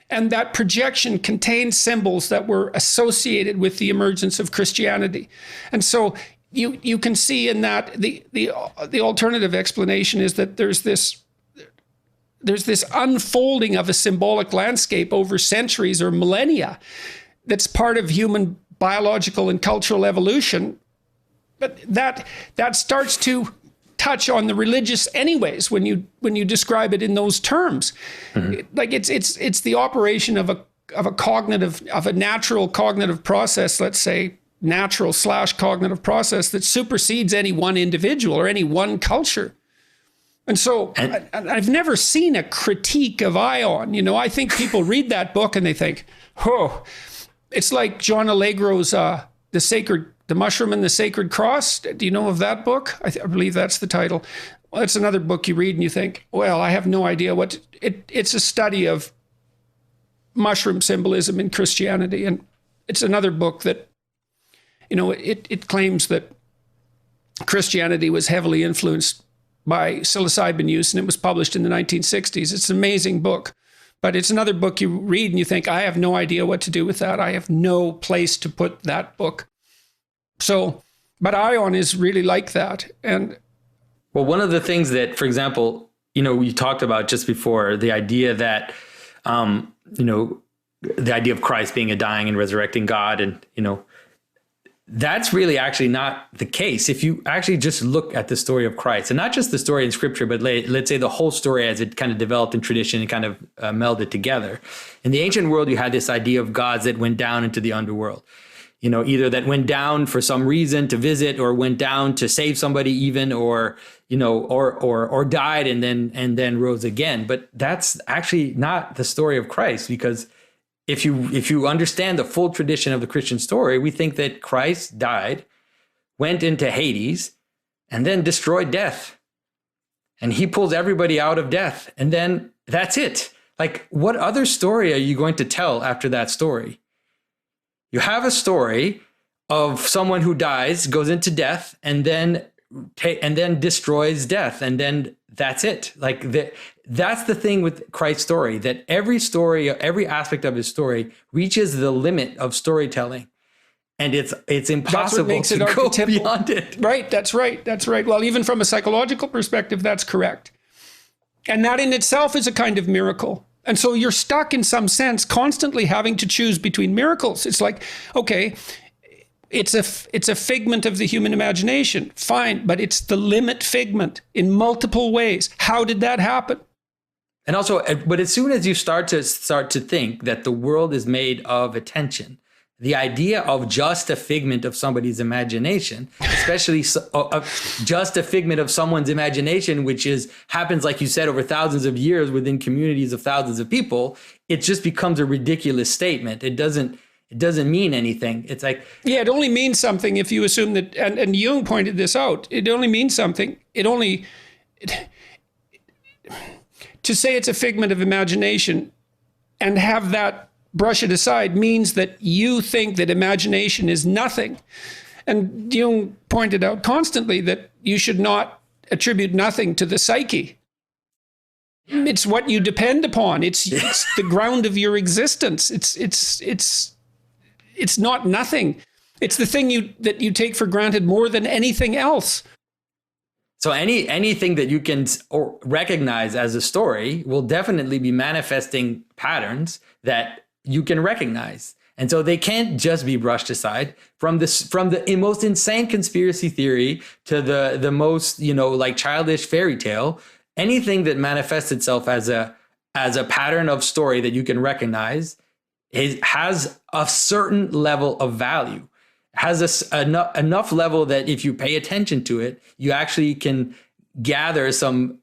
And that projection contained symbols that were associated with the emergence of Christianity. And so you can see in that the alternative explanation is that there's this unfolding of a symbolic landscape over centuries or millennia that's part of human biological and cultural evolution. But that starts to touch on the religious anyways when you describe it in those terms. Like it's the operation of a natural cognitive process, let's say natural/cognitive process, that supersedes any one individual or any one culture. And so I've never seen a critique of Ion. I think people read that book and they think, oh, it's like John Allegro's The Mushroom and the Sacred Cross. Do you know of that book? I believe that's the title. Well, it's another book you read and you think, well, I have no idea what... It's a study of mushroom symbolism in Christianity. And it's another book that, it claims that Christianity was heavily influenced by psilocybin use, and it was published in the 1960s. It's an amazing book. But it's another book you read and you think, I have no idea what to do with that. I have no place to put that book. So, but Ion is really like that. And well, one of the things that, for example, we talked about just before, the idea that, the idea of Christ being a dying and resurrecting God, and, that's really actually not the case. If you actually just look at the story of Christ, and not just the story in scripture, but let's say the whole story as it kind of developed in tradition and kind of melded together. In the ancient world, you had this idea of gods that went down into the underworld. Either that went down for some reason to visit, or went down to save somebody even, or died and then rose again. But that's actually not the story of Christ, because if you understand the full tradition of the Christian story, we think that Christ died, went into Hades, and then destroyed death. And he pulls everybody out of death. And then that's it. Like, what other story are you going to tell after that story? You have a story of someone who dies, goes into death, and then destroys death, and then that's it. Like that's the thing with Christ's story, that every story, every aspect of his story reaches the limit of storytelling. And it's impossible to go beyond it. Right. That's right. That's right. Well, even from a psychological perspective, that's correct. And that in itself is a kind of miracle. And so you're stuck in some sense constantly having to choose between miracles. It's like, okay, it's a figment of the human imagination. Fine, but it's the limit figment in multiple ways. How did that happen? And also, but as soon as you start to think that the world is made of attention, the idea of just a figment of somebody's imagination, especially just a figment of someone's imagination, which happens, like you said, over thousands of years within communities of thousands of people, it just becomes a ridiculous statement. It doesn't mean anything. It's like, yeah, it only means something if you assume that, and Jung pointed this out, it only means something. To say it's a figment of imagination and have that brush it aside means that you think that imagination is nothing. And Jung pointed out constantly that you should not attribute nothing to the psyche. It's what you depend upon. It's the ground of your existence. It's not nothing. It's the thing that you take for granted more than anything else. So anything that you can recognize as a story will definitely be manifesting patterns that you can recognize. And so they can't just be brushed aside from the most insane conspiracy theory to the most, like childish fairy tale. Anything that manifests itself as a pattern of story that you can recognize has a certain level of value, has enough level that if you pay attention to it, you actually can gather some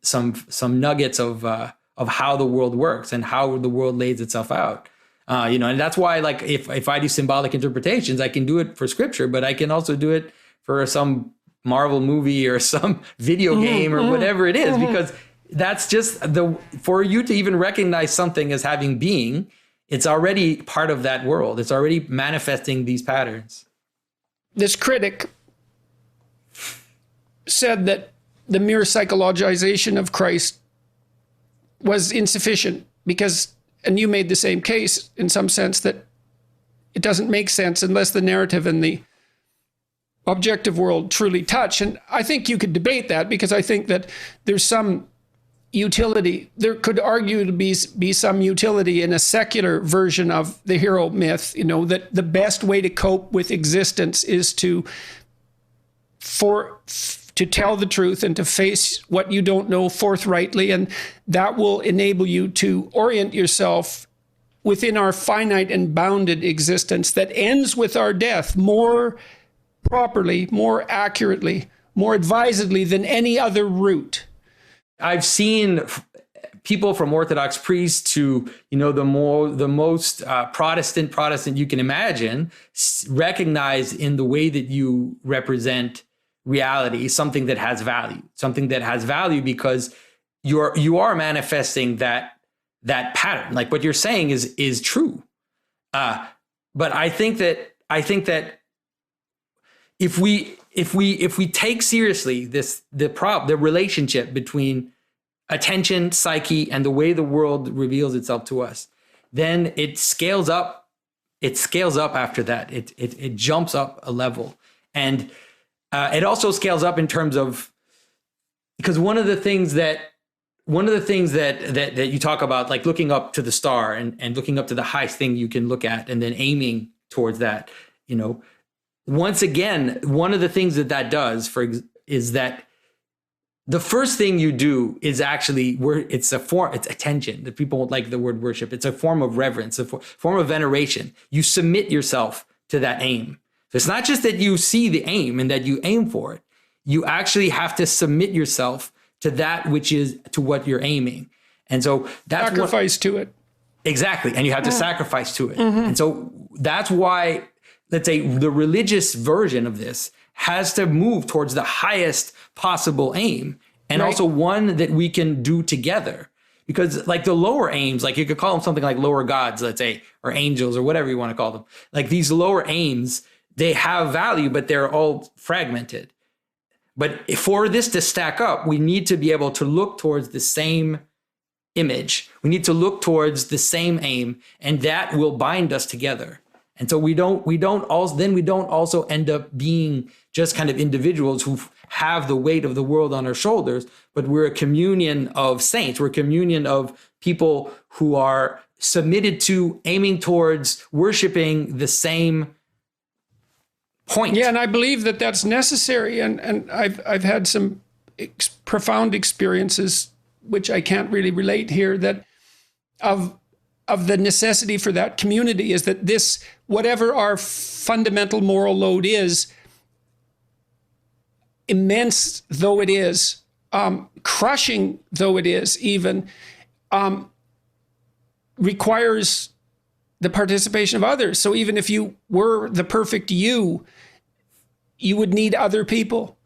nuggets of how the world works and how the world lays itself out. And that's why, like, if I do symbolic interpretations, I can do it for scripture, but I can also do it for some Marvel movie or some video game or whatever it is, because that's just for you to even recognize something as having being, it's already part of that world. It's already manifesting these patterns. This critic said that the mere psychologization of Christ was insufficient because, and you made the same case in some sense, that it doesn't make sense unless the narrative and the objective world truly touch. And I think you could debate that, because I think that there's some utility. There could arguably be some utility in a secular version of the hero myth, that the best way to cope with existence is to tell the truth and to face what you don't know forthrightly. And that will enable you to orient yourself within our finite and bounded existence that ends with our death more properly, more accurately, more advisedly than any other route. I've seen people from Orthodox priests to, the most Protestant you can imagine, recognize in the way that you represent reality something that has value, because you are manifesting that pattern. Like what you're saying is true. But I think that if we take seriously the relationship between attention, psyche, and the way the world reveals itself to us, then it scales up. It scales up after that. It jumps up a level, and it also scales up in terms of, because one of the things that you talk about, like looking up to the star and looking up to the highest thing you can look at, and then aiming towards that, once again, one of the things that does is that the first thing you do is actually it's attention. The people won't like the word worship. It's a form of reverence, a form of veneration. You submit yourself to that aim. So it's not just that you see the aim and that you aim for it. You actually have to submit yourself to that which is to what you're aiming. And so that's sacrifice to it. Exactly. And you have to sacrifice to it. And so that's why, let's say, the religious version of this has to move towards the highest possible aim, and also one that we can do together. Because like the lower aims, like you could call them something like lower gods, let's say, or angels or whatever you want to call them. Like these lower aims, they have value, but they're all fragmented. But for this to stack up, we need to be able to look towards the same image. We need to look towards the same aim, and that will bind us together. And so we don't also end up being just kind of individuals who have the weight of the world on our shoulders, but we're a communion of saints. We're a communion of people who are submitted to, aiming towards, worshiping the same point. Yeah, and I believe that that's necessary. And I've had some profound experiences, which I can't really relate here, that of the necessity for that community is that this, whatever our fundamental moral load is, immense though it is, crushing though it is even, requires the participation of others. So even if you were the perfect you would need other people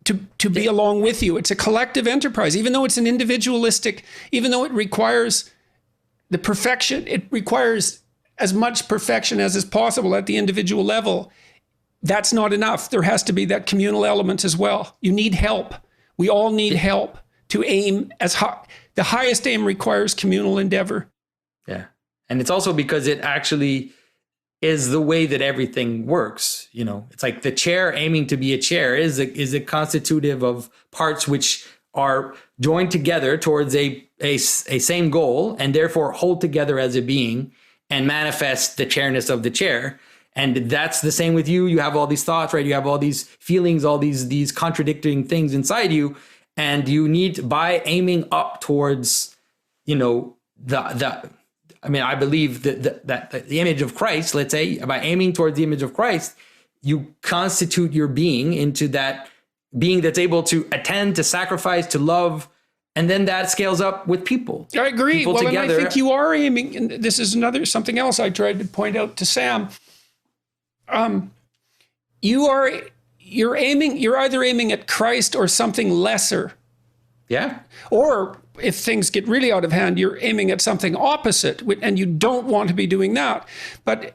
to be along with you. It's a collective enterprise, even though it's an individualistic, even though it requires the perfection, it requires as much perfection as is possible at the individual level. That's not enough. There has to be that communal element as well. You need help. We all need help to aim as high. The highest aim requires communal endeavor. Yeah. And it's also because it actually is the way that everything works. You know, it's like the chair aiming to be a chair is a constitutive of parts which are joined together towards a same goal, and therefore hold together as a being and manifest the chairness of the chair. And that's the same with you. You have all these thoughts, right? You have all these feelings, all these contradicting things inside you. And you need, by aiming up towards, you know, I believe that the image of Christ, let's say, by aiming towards the image of Christ, you constitute your being into that being that's able to attend, to sacrifice, to love. And then that scales up with people. I agree. People well, together. And I think you are aiming, and this is something else I tried to point out to Sam. You're either aiming at Christ or something lesser. Yeah. Or if things get really out of hand, you're aiming at something opposite, and you don't want to be doing that.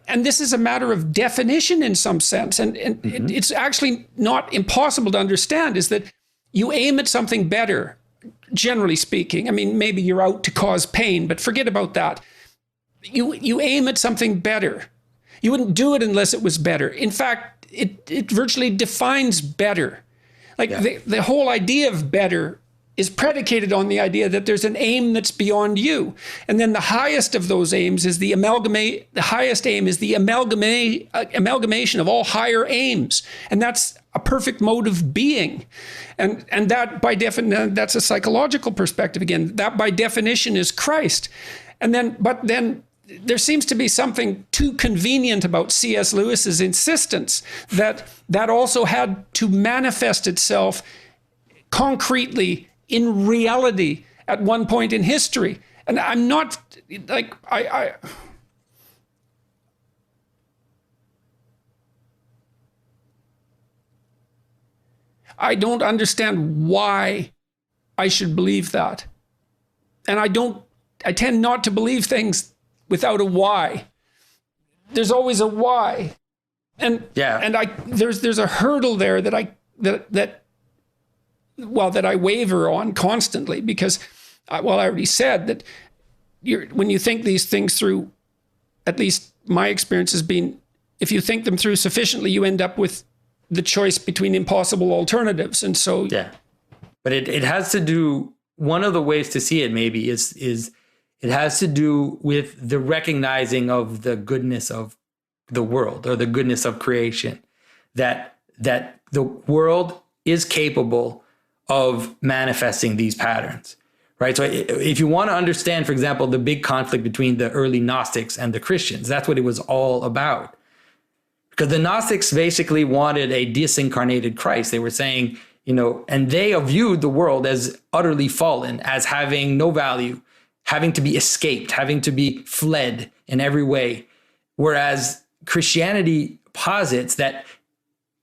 And this is a matter of definition in some sense. And it's actually not impossible to understand, is that you aim at something better, generally speaking. I mean, maybe you're out to cause pain, but forget about that. You aim at something better. You wouldn't do it unless it was better. In fact, it virtually defines better. Like the whole idea of better is predicated on the idea that there's an aim that's beyond you. And then the highest of those aims is the highest aim is the amalgamation of all higher aims. And that's a perfect mode of being. And that by definition, that's a psychological perspective again. That by definition is Christ. But then there seems to be something too convenient about C.S. Lewis's insistence that also had to manifest itself concretely in reality at one point in history. And I'm not like, I don't understand why I should believe that. And I tend not to believe things without a why. There's always a why. And there's a hurdle there that I waver on constantly, because I already said that when you think these things through, at least my experience has been, if you think them through sufficiently, you end up with the choice between impossible alternatives. And so but it has to do, one of the ways to see it maybe is it has to do with the recognizing of the goodness of the world, or the goodness of creation, that the world is capable of manifesting these patterns, right? So if you want to understand, for example, the big conflict between the early Gnostics and the Christians, that's what it was all about. Because the Gnostics basically wanted a disincarnated Christ. They were saying, and they viewed the world as utterly fallen, as having no value, having to be escaped, having to be fled in every way. Whereas Christianity posits that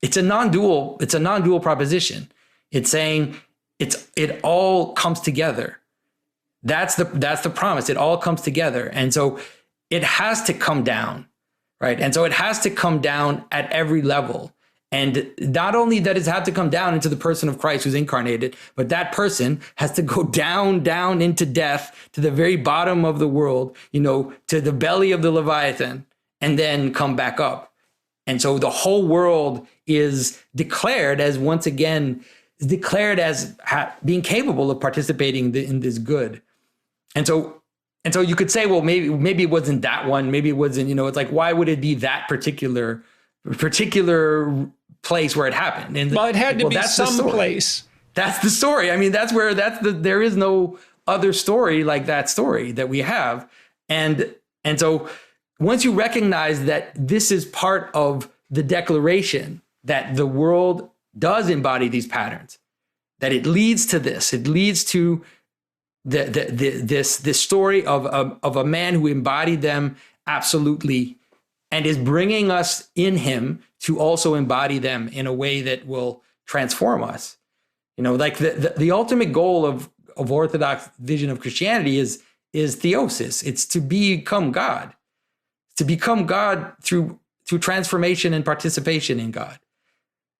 it's a non-dual proposition. It's saying it all comes together. That's the promise. It all comes together. And so it has to come down, right? And so it has to come down at every level. And not only that it had to come down into the person of Christ who's incarnated, but that person has to go down into death, to the very bottom of the world, to the belly of the Leviathan, and then come back up. And so the whole world is declared as, once again, being capable of participating in this good. And so you could say, well, maybe it wasn't that one. Maybe it wasn't, it's like, why would it be that particular place where it happened? And well, it had to be some place. That's the story. I mean, there is no other story like that story that we have. And so once you recognize that this is part of the declaration that the world does embody these patterns, that it leads to this, it leads to this story of a man who embodied them absolutely, and is bringing us in him to also embody them in a way that will transform us. Like the ultimate goal of Orthodox vision of Christianity is theosis. It's to become God, through transformation and participation in God.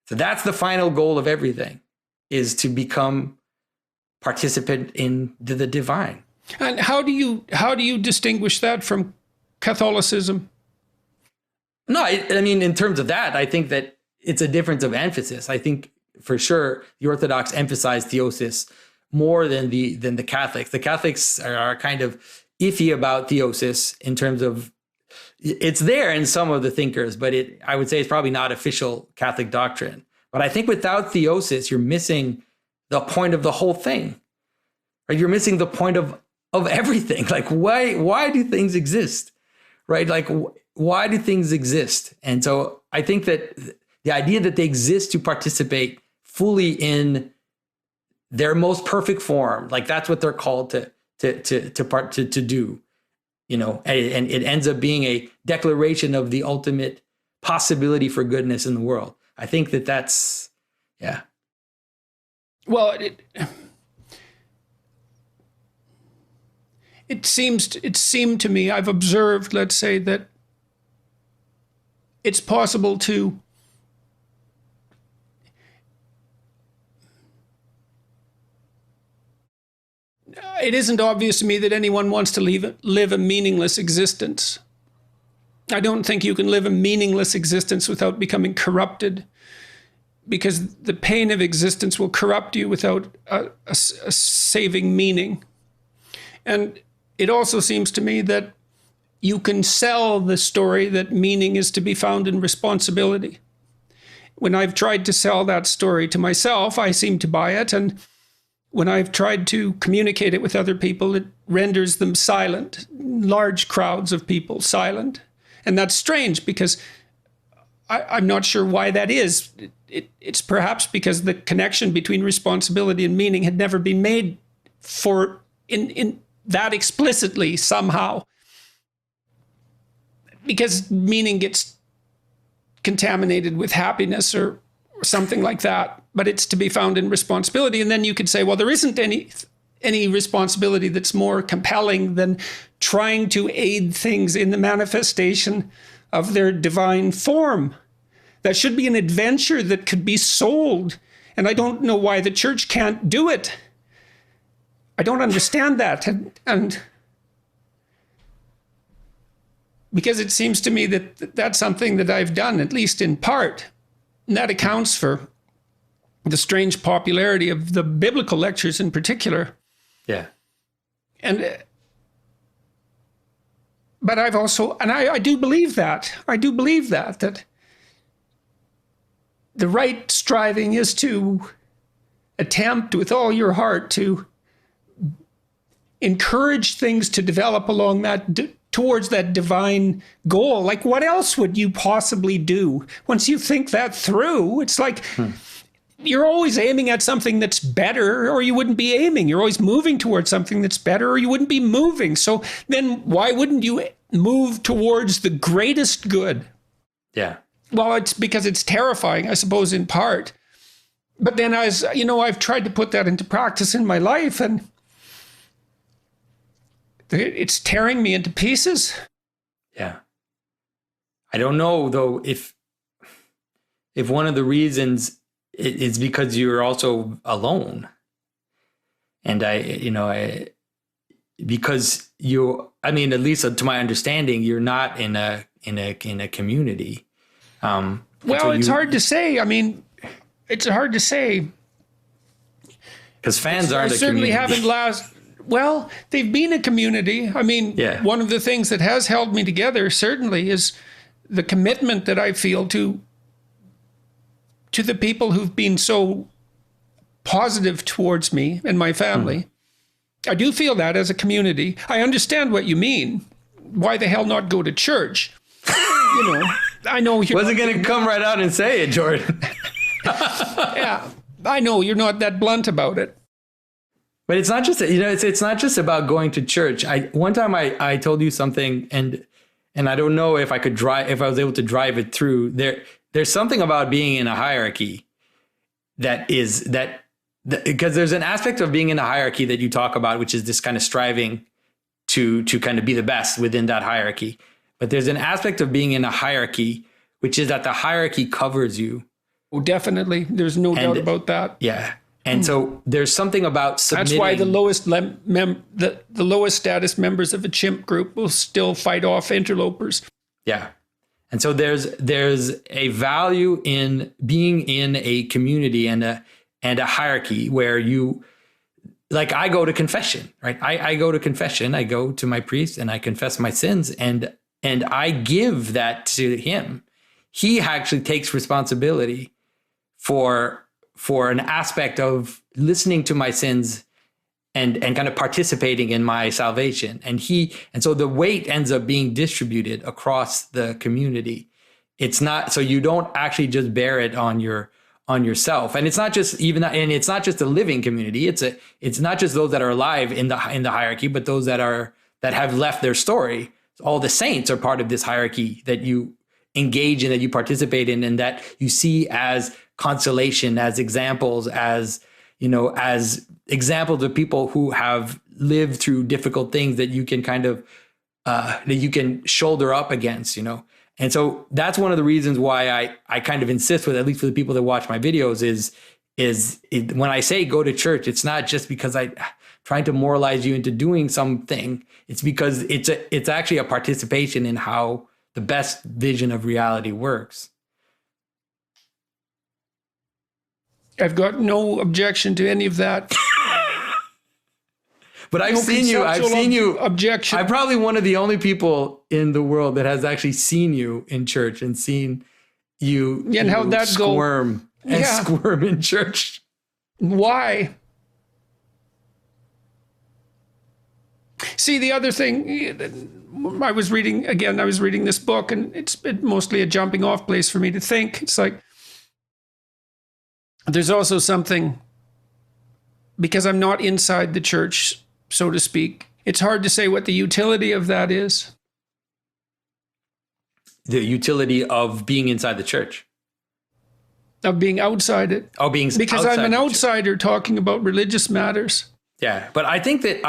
So that's the final goal of everything, is to become participant in the divine. And how do you distinguish that from Catholicism? No, I mean, in terms of that, I think that it's a difference of emphasis. I think for sure the Orthodox emphasize theosis more than the Catholics. The Catholics are kind of iffy about theosis in terms of, it's there in some of the thinkers, but I would say it's probably not official Catholic doctrine. But I think without theosis, you're missing the point of the whole thing, right? You're missing the point of everything. Like, why do things exist, right? Like, why do things exist? And so I think that the idea that they exist to participate fully in their most perfect form, like that's what they're called to do, and it ends up being a declaration of the ultimate possibility for goodness in the world. I think that's, yeah. Well, it seemed to me, I've observed, let's say, that it's possible to it isn't obvious to me that anyone wants to live a meaningless existence. I don't think you can live a meaningless existence without becoming corrupted, because the pain of existence will corrupt you without a saving meaning. And it also seems to me that you can sell the story that meaning is to be found in responsibility. When I've tried to sell that story to myself, I seem to buy it. And when I've tried to communicate it with other people, it renders them silent, large crowds of people silent. And that's strange, because I'm not sure why that is. It's perhaps because the connection between responsibility and meaning had never been made in that explicitly somehow. Because meaning gets contaminated with happiness or something like that, but it's to be found in responsibility. And then you could say, well, there isn't any responsibility that's more compelling than trying to aid things in the manifestation of their divine form. That should be an adventure that could be sold. And I don't know why the church can't do it. I don't understand that. And because it seems to me that that's something that I've done, at least in part. And that accounts for the strange popularity of the biblical lectures in particular. Yeah. But I've also, and I do believe that. I do believe that the right striving is to attempt with all your heart to encourage things to develop along towards that divine goal. Like, what else would you possibly do? Once you think that through, it's like you're always aiming at something that's better, or you wouldn't be aiming. You're always moving towards something that's better, or you wouldn't be moving. So then why wouldn't you move towards the greatest good? Yeah. Well, it's because it's terrifying, I suppose, in part. But then I've tried to put that into practice in my life, and It's tearing me into pieces. Yeah. I don't know though if one of the reasons is because you're also alone. And because at least to my understanding, you're not in a community. It's hard to say. It's hard to say. Because fans aren't a certainly community. They've been a community. One of the things that has held me together certainly is the commitment that I feel to the people who've been so positive towards me and my family. I do feel that as a community. I understand what you mean. Why the hell not go to church? I know you're wasn't going to come right out and say it, Jordan. Yeah, I know you're not that blunt about it. But it's not just it's not just about going to church. One time I told you something, and I don't know if I was able to drive it through. There's something about being in a hierarchy because there's an aspect of being in a hierarchy that you talk about, which is this kind of striving to kind of be the best within that hierarchy. But there's an aspect of being in a hierarchy, which is that the hierarchy covers you. Oh, definitely. There's no doubt about that. Yeah. And so there's something about submitting. That's why the lowest status members of a chimp group will still fight off interlopers. Yeah. And so there's a value in being in a community and a hierarchy where I go to confession, right? I go to confession. I go to my priest and I confess my sins and I give that to him. He actually takes responsibility for an aspect of listening to my sins and kind of participating in my salvation. And so the weight ends up being distributed across the community. It's not, so you don't actually just bear it on yourself. And it's not just it's not just a living community. It's not just those that are alive in the hierarchy, but those that have left their story. All the saints are part of this hierarchy that you engage in, that you participate in, and that you see as consolation, as examples, as examples of people who have lived through difficult things that you can kind of that you can shoulder up against, And so that's one of the reasons why I kind of insist with, at least for the people that watch my videos, is when I say go to church, it's not just because I'm trying to moralize you into doing something. It's because it's actually a participation in how the best vision of reality works. I've got no objection to any of that. But I've seen you. Objection. I'm probably one of the only people in the world that has actually seen you in church and seen you, and how that squirm in church. Why? See, the other thing, I was reading this book, and it's mostly a jumping off place for me to think. It's like, there's also something, because I'm not inside the church, so to speak, it's hard to say what the utility of that is. The utility of being inside the church. Of being outside it. Oh, because I'm an outsider talking about religious matters. Yeah, but I think that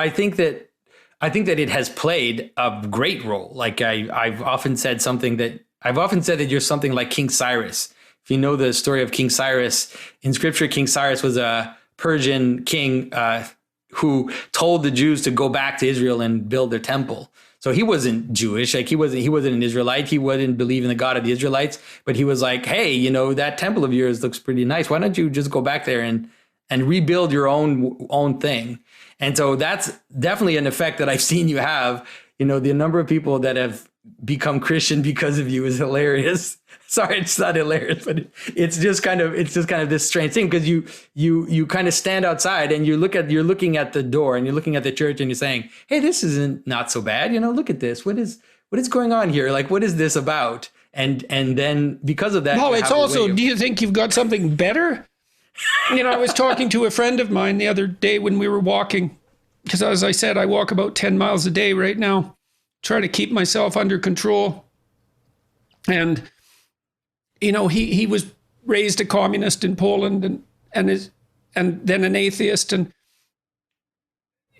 it has played a great role. Like I've often said that you're something like King Cyrus. If you know the story of King Cyrus in Scripture, King Cyrus was a Persian king who told the Jews to go back to Israel and build their temple. So he wasn't Jewish, like he wasn't an Israelite. He wouldn't believe in the God of the Israelites, but he was like, hey, that temple of yours looks pretty nice. Why don't you just go back there and rebuild your own thing? And so that's definitely an effect that I've seen you have. The number of people that have become Christian because of you is hilarious. Sorry, it's not hilarious, but it's just kind of this strange thing, because you kind of stand outside and you're looking at the door and you're looking at the church and you're saying, hey, this isn't not so bad. Look at this. What is going on here? Like, what is this about? And then because of that, well, it's also, do you think you've got something better? I was talking to a friend of mine the other day when we were walking, because as I said, I walk about 10 miles a day right now, try to keep myself under control. And he was raised a communist in Poland and then an atheist. And,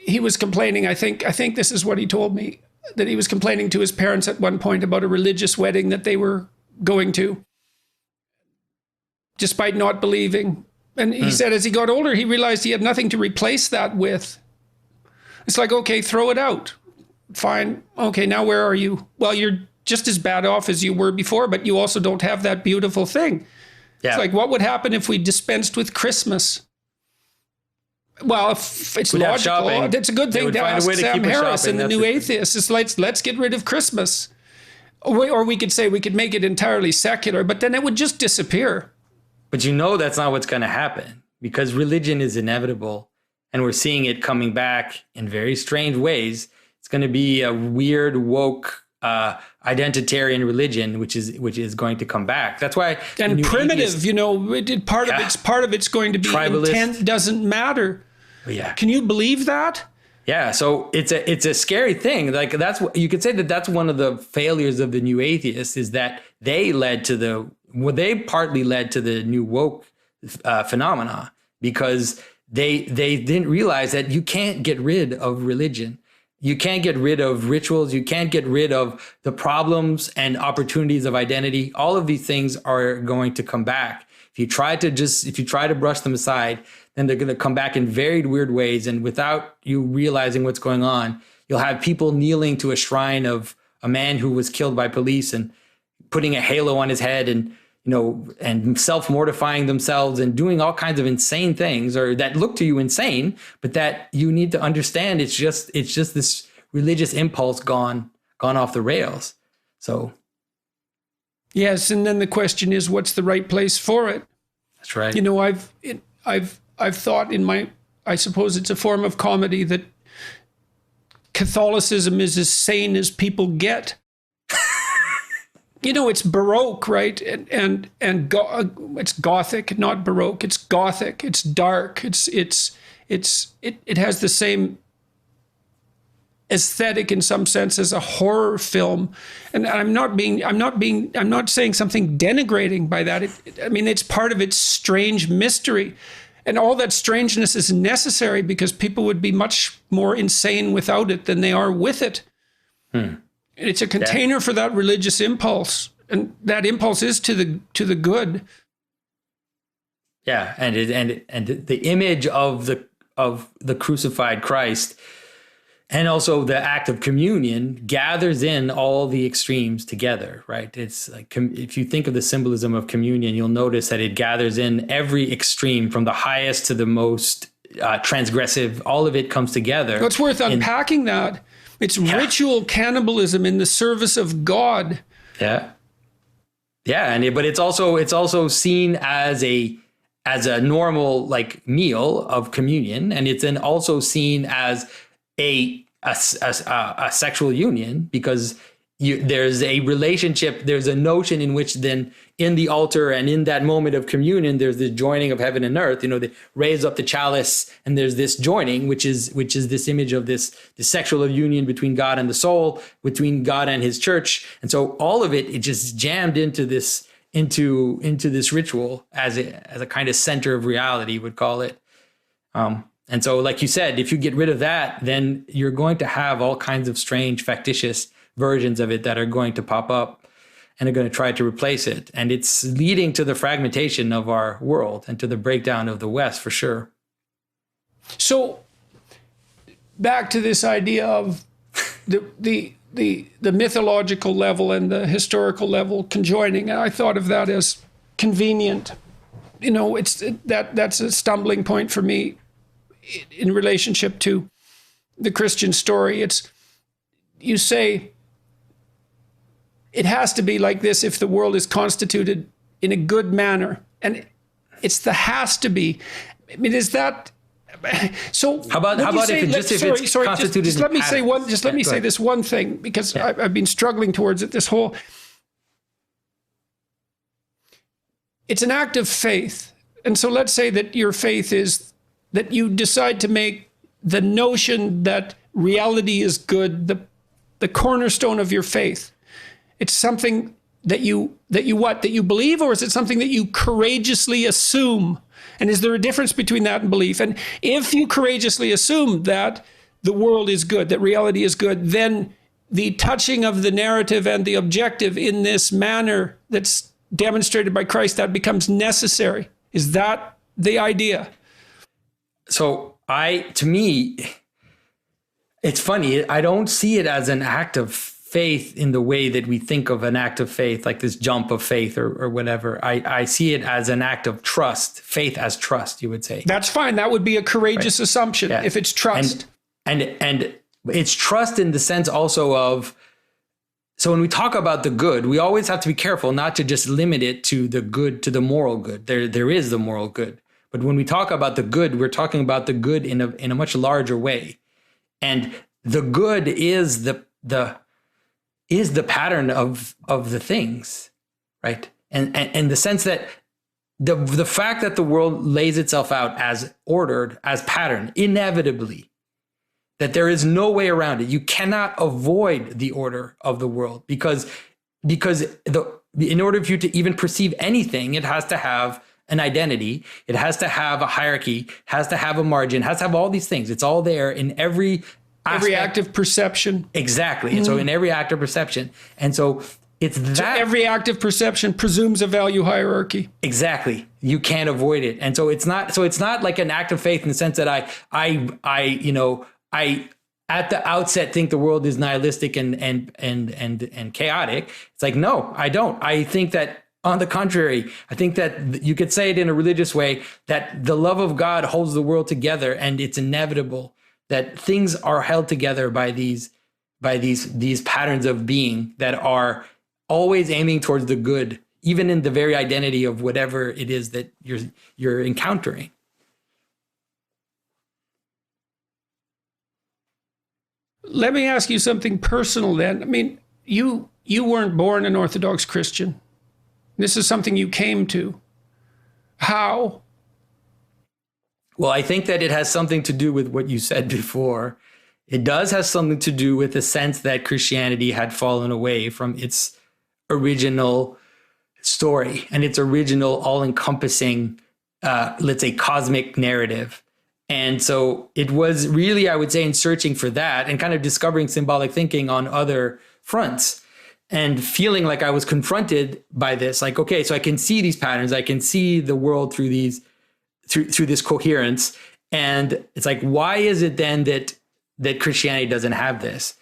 he was complaining, I think this is what he told me, that he was complaining to his parents at one point about a religious wedding that they were going to, despite not believing. And he said as he got older, he realized he had nothing to replace that with. It's like, okay, throw it out. Fine. Okay, now where are you? Well, you're just as bad off as you were before, but you also don't have that beautiful thing. Yeah. It's like, what would happen if we dispensed with Christmas? Well, if it's logical, it's a good thing to ask Sam Harris and the New Atheists. It's like, let's get rid of Christmas. Or we could say we could make it entirely secular, but then it would just disappear. But that's not what's going to happen, because religion is inevitable, and we're seeing it coming back in very strange ways. It's going to be a weird, woke, identitarian religion, which is going to come back. That's why. And primitive, part of it's going to be tribalist. Intent doesn't matter. Yeah. Can you believe that? Yeah. So it's a scary thing. Like you could say that's one of the failures of the New Atheists, is that they partly led to the new woke phenomena, because they didn't realize that you can't get rid of religion. You can't get rid of rituals. You can't get rid of the problems and opportunities of identity. All of these things are going to come back. If you try to brush them aside, then they're going to come back in very weird ways. And without you realizing what's going on, you'll have people kneeling to a shrine of a man who was killed by police and putting a halo on his head and self-mortifying themselves and doing all kinds of insane things, or that look to you insane, but that you need to understand it's just this religious impulse gone off the rails. So yes, and then the question is, what's the right place for it? That's right. I've thought I suppose it's a form of comedy, that Catholicism is as sane as people get. It's Baroque, right? And it's Gothic, not Baroque. It's Gothic. It's dark. It has the same aesthetic in some sense as a horror film. And I'm not saying something denigrating by that. It's part of its strange mystery. And all that strangeness is necessary, because people would be much more insane without it than they are with it. It's a container for that religious impulse, and that impulse is to the good. Yeah, and the image of the crucified Christ, and also the act of communion, gathers in all the extremes together, right? It's like, if you think of the symbolism of communion, you'll notice that it gathers in every extreme, from the highest to the most transgressive. All of it comes together. It's worth unpacking that. It's ritual cannibalism in the service of God. Yeah. But it's also seen as a normal meal of communion, and it's then also seen as a sexual union, because there's a relationship, there's a notion in which then in the altar and in that moment of communion, there's the joining of heaven and earth. They raise up the chalice, and there's this joining, which is this image of this sexual union between God and the soul, between God and his church. And so all of it just jammed into this ritual as a kind of center of reality, would call it. And so, like you said, if you get rid of that, then you're going to have all kinds of strange, factitious versions of it that are going to pop up and are going to try to replace it. And it's leading to the fragmentation of our world and to the breakdown of the West, for sure. So back to this idea of the mythological level and the historical level conjoining. And I thought of that as convenient. That's a stumbling point for me in relationship to the Christian story. You say it has to be like this if the world is constituted in a good manner. And it's the has to be. Is that so? How about if it's constituted? Just let me say one. Just let me say this one thing, because I've been struggling towards it. It's an act of faith, and so let's say that your faith is that you decide to make the notion that reality is good the cornerstone of your faith. It's something that you believe, or is it something that you courageously assume? And is there a difference between that and belief? And if you courageously assume that the world is good, that reality is good, then the touching of the narrative and the objective in this manner that's demonstrated by Christ, that becomes necessary. Is that the idea? So to me, it's funny. I don't see it as an act of faith in the way that we think of an act of faith, like this jump of faith or whatever. I see it as an act of trust, faith as trust, you would say. That's fine. That would be a courageous assumption if it's trust. And it's trust in the sense also of, so when we talk about the good, we always have to be careful not to just limit it to the good, to the moral good. There is the moral good. But when we talk about the good, we're talking about the good in a much larger way. And the good is the pattern of the things, right? And the sense that the fact that the world lays itself out as ordered, as pattern, inevitably, that there is no way around it. You cannot avoid the order of the world because in order for you to even perceive anything, it has to have an identity. It has to have a hierarchy, has to have a margin, has to have all these things. It's all there in every act of perception. Exactly. And so in every act of perception. And so it's that. So every act of perception presumes a value hierarchy. Exactly. You can't avoid it. And so it's not like an act of faith in the sense that I at the outset think the world is nihilistic and chaotic. It's like, no, I don't. I think that, on the contrary, I think that you could say it in a religious way, that the love of God holds the world together, and it's inevitable that things are held together by these patterns of being that are always aiming towards the good, even in the very identity of whatever it is that you're encountering. Let me ask you something personal then. I mean, you weren't born an Orthodox Christian. This is something you came to. How? Well, I think that it has something to do with what you said before. It does have something to do with the sense that Christianity had fallen away from its original story and its original all-encompassing, let's say, cosmic narrative. And so it was really, I would say, in searching for that and kind of discovering symbolic thinking on other fronts and feeling like I was confronted by this, like, okay, so I can see these patterns. I can see the world through this coherence. And it's like, why is it then that Christianity doesn't have this?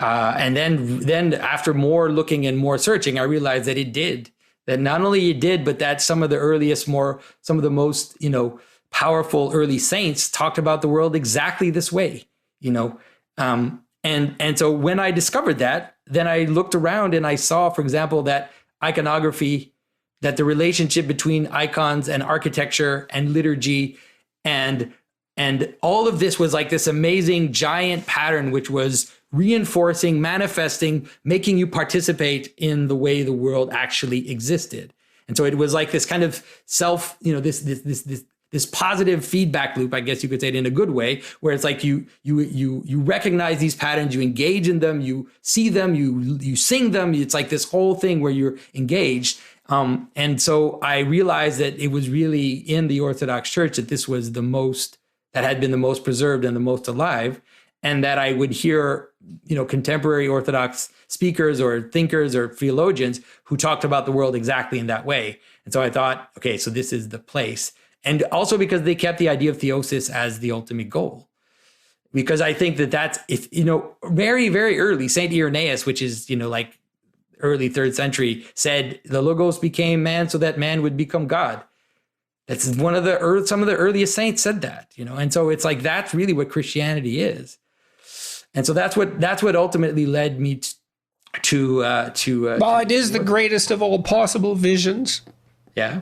And then after more looking and more searching, I realized that it did. That not only it did, but that some of the most, powerful early saints talked about the world exactly this way, and so when I discovered that, then I looked around and I saw, for example, that iconography, that the relationship between icons and architecture and liturgy and all of this was like this amazing giant pattern, which was reinforcing, manifesting, making you participate in the way the world actually existed. And so it was like this kind of self, this positive feedback loop, I guess you could say it in a good way, where it's like you recognize these patterns, you engage in them, you see them, you sing them. It's like this whole thing where you're engaged. And so I realized that it was really in the Orthodox Church that this was that had been the most preserved and the most alive, and that I would hear, contemporary Orthodox speakers or thinkers or theologians who talked about the world exactly in that way. And so I thought, okay, so this is the place. And also because they kept the idea of theosis as the ultimate goal. Because I think that's, very, very early, St. Irenaeus, which is, like early 3rd century, said the Logos became man so that man would become God. That's some of the earliest saints said that, and so it's like, that's really what Christianity is. And so that's what ultimately led me to well, it is the greatest of all possible visions. Yeah.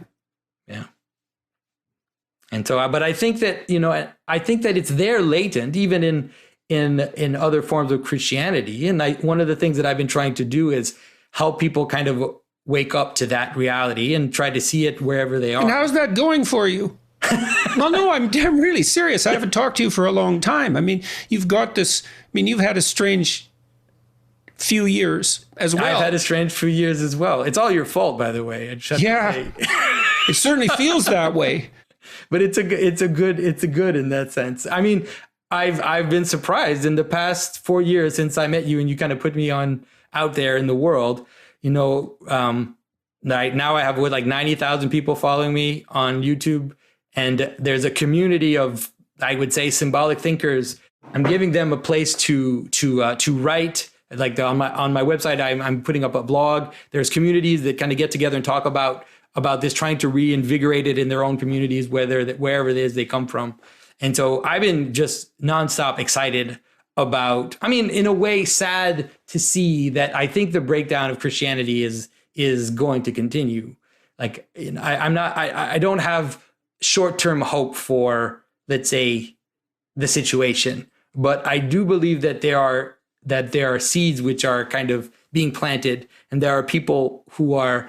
And so, but I think that, it's there latent, even in other forms of Christianity. And one of the things that I've been trying to do is help people kind of wake up to that reality and try to see it wherever they are. And how's that going for you? Well, no, I'm really serious. I haven't talked to you for a long time. I mean, you've got this, you've had a strange few years as well. I've had a strange few years as well. It's all your fault, by the way. Yeah, it certainly feels that way. But it's a good in that sense. I mean, I've been surprised in the past 4 years since I met you and you kind of put me on out there in the world. Now I have like 90,000 people following me on YouTube, and there's a community of, I would say, symbolic thinkers. I'm giving them a place to write. Like on my website, I'm putting up a blog. There's communities that kind of get together and talk about this, trying to reinvigorate it in their own communities, wherever it is they come from. And so I've been just nonstop excited about, in a way, sad to see that I think the breakdown of Christianity is going to continue. Like, I don't have short-term hope for, let's say, the situation, but I do believe that there are seeds which are kind of being planted, and there are people who are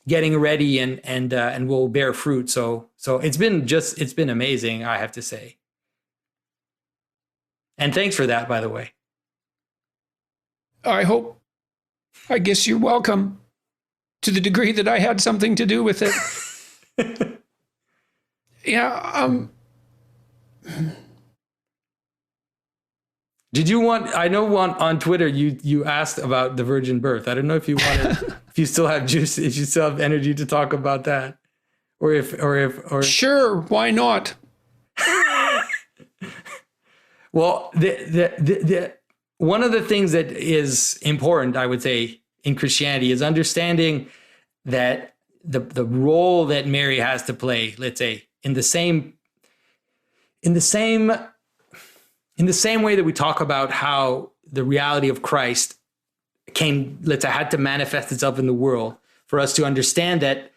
getting ready and will bear fruit. So it's been amazing, I have to say. And thanks for that, by the way. I guess you're welcome, to the degree that I had something to do with it. Yeah. Did you on Twitter, you asked about the virgin birth. I don't know if you wanted, if you still have juice, if you still have energy to talk about that, or Sure. Why not? Well, the one of the things that is important, I would say, in Christianity is understanding that the role that Mary has to play, let's say, in the same way that we talk about how the reality of Christ had to manifest itself in the world, for us to understand that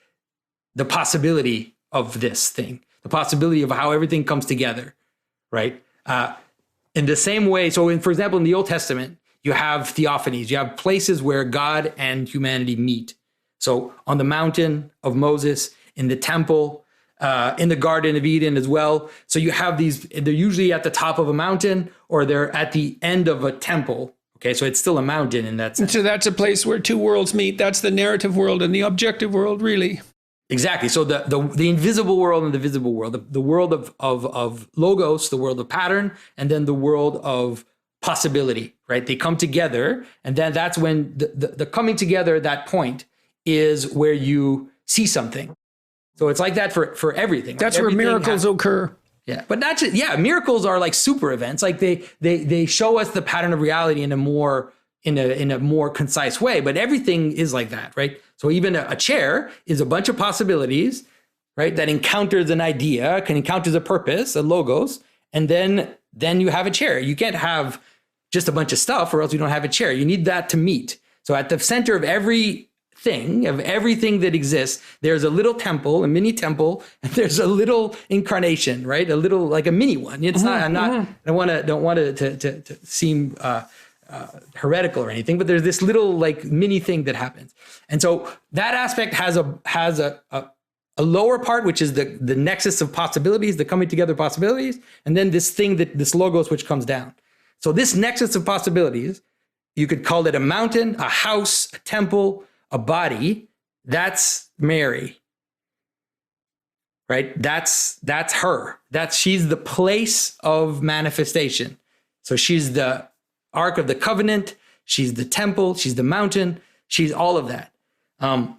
the possibility of this thing, the possibility of how everything comes together, right? In the same way, for example, in the Old Testament, you have theophanies, you have places where God and humanity meet. So on the mountain of Moses, in the temple, in the Garden of Eden as well. So you have these, they're usually at the top of a mountain, or they're at the end of a temple. Okay, so it's still a mountain in that sense. So that's a place where two worlds meet. That's the narrative world and the objective world, really. Exactly. So the invisible world and the visible world, the world of logos, the world of pattern, and then the world of possibility, right? They come together, and then that's when the coming together at that point is where you see something. So it's like that for everything. That's where miracles occur. Yeah, but not just, miracles are like super events. Like they show us the pattern of reality in a more concise way, but everything is like that, right? So even a chair is a bunch of possibilities, right? That encounters an idea, encounters a purpose, a logos, and then you have a chair. You can't have just a bunch of stuff, or else you don't have a chair. You need that to meet. So at the center of everything that exists, there's a little temple, a mini temple, and there's a little incarnation, right? A little, like a mini one. It's not. I don't want to seem heretical or anything, but there's this little like mini thing that happens. And so that aspect has a lower part, which is the nexus of possibilities, the coming together possibilities, and then this logos which comes down. So this nexus of possibilities, you could call it a mountain, a house, a temple, a body. That's Mary, right? That's her. She's the place of manifestation. So she's the Ark of the Covenant. She's the temple. She's the mountain. She's all of that. And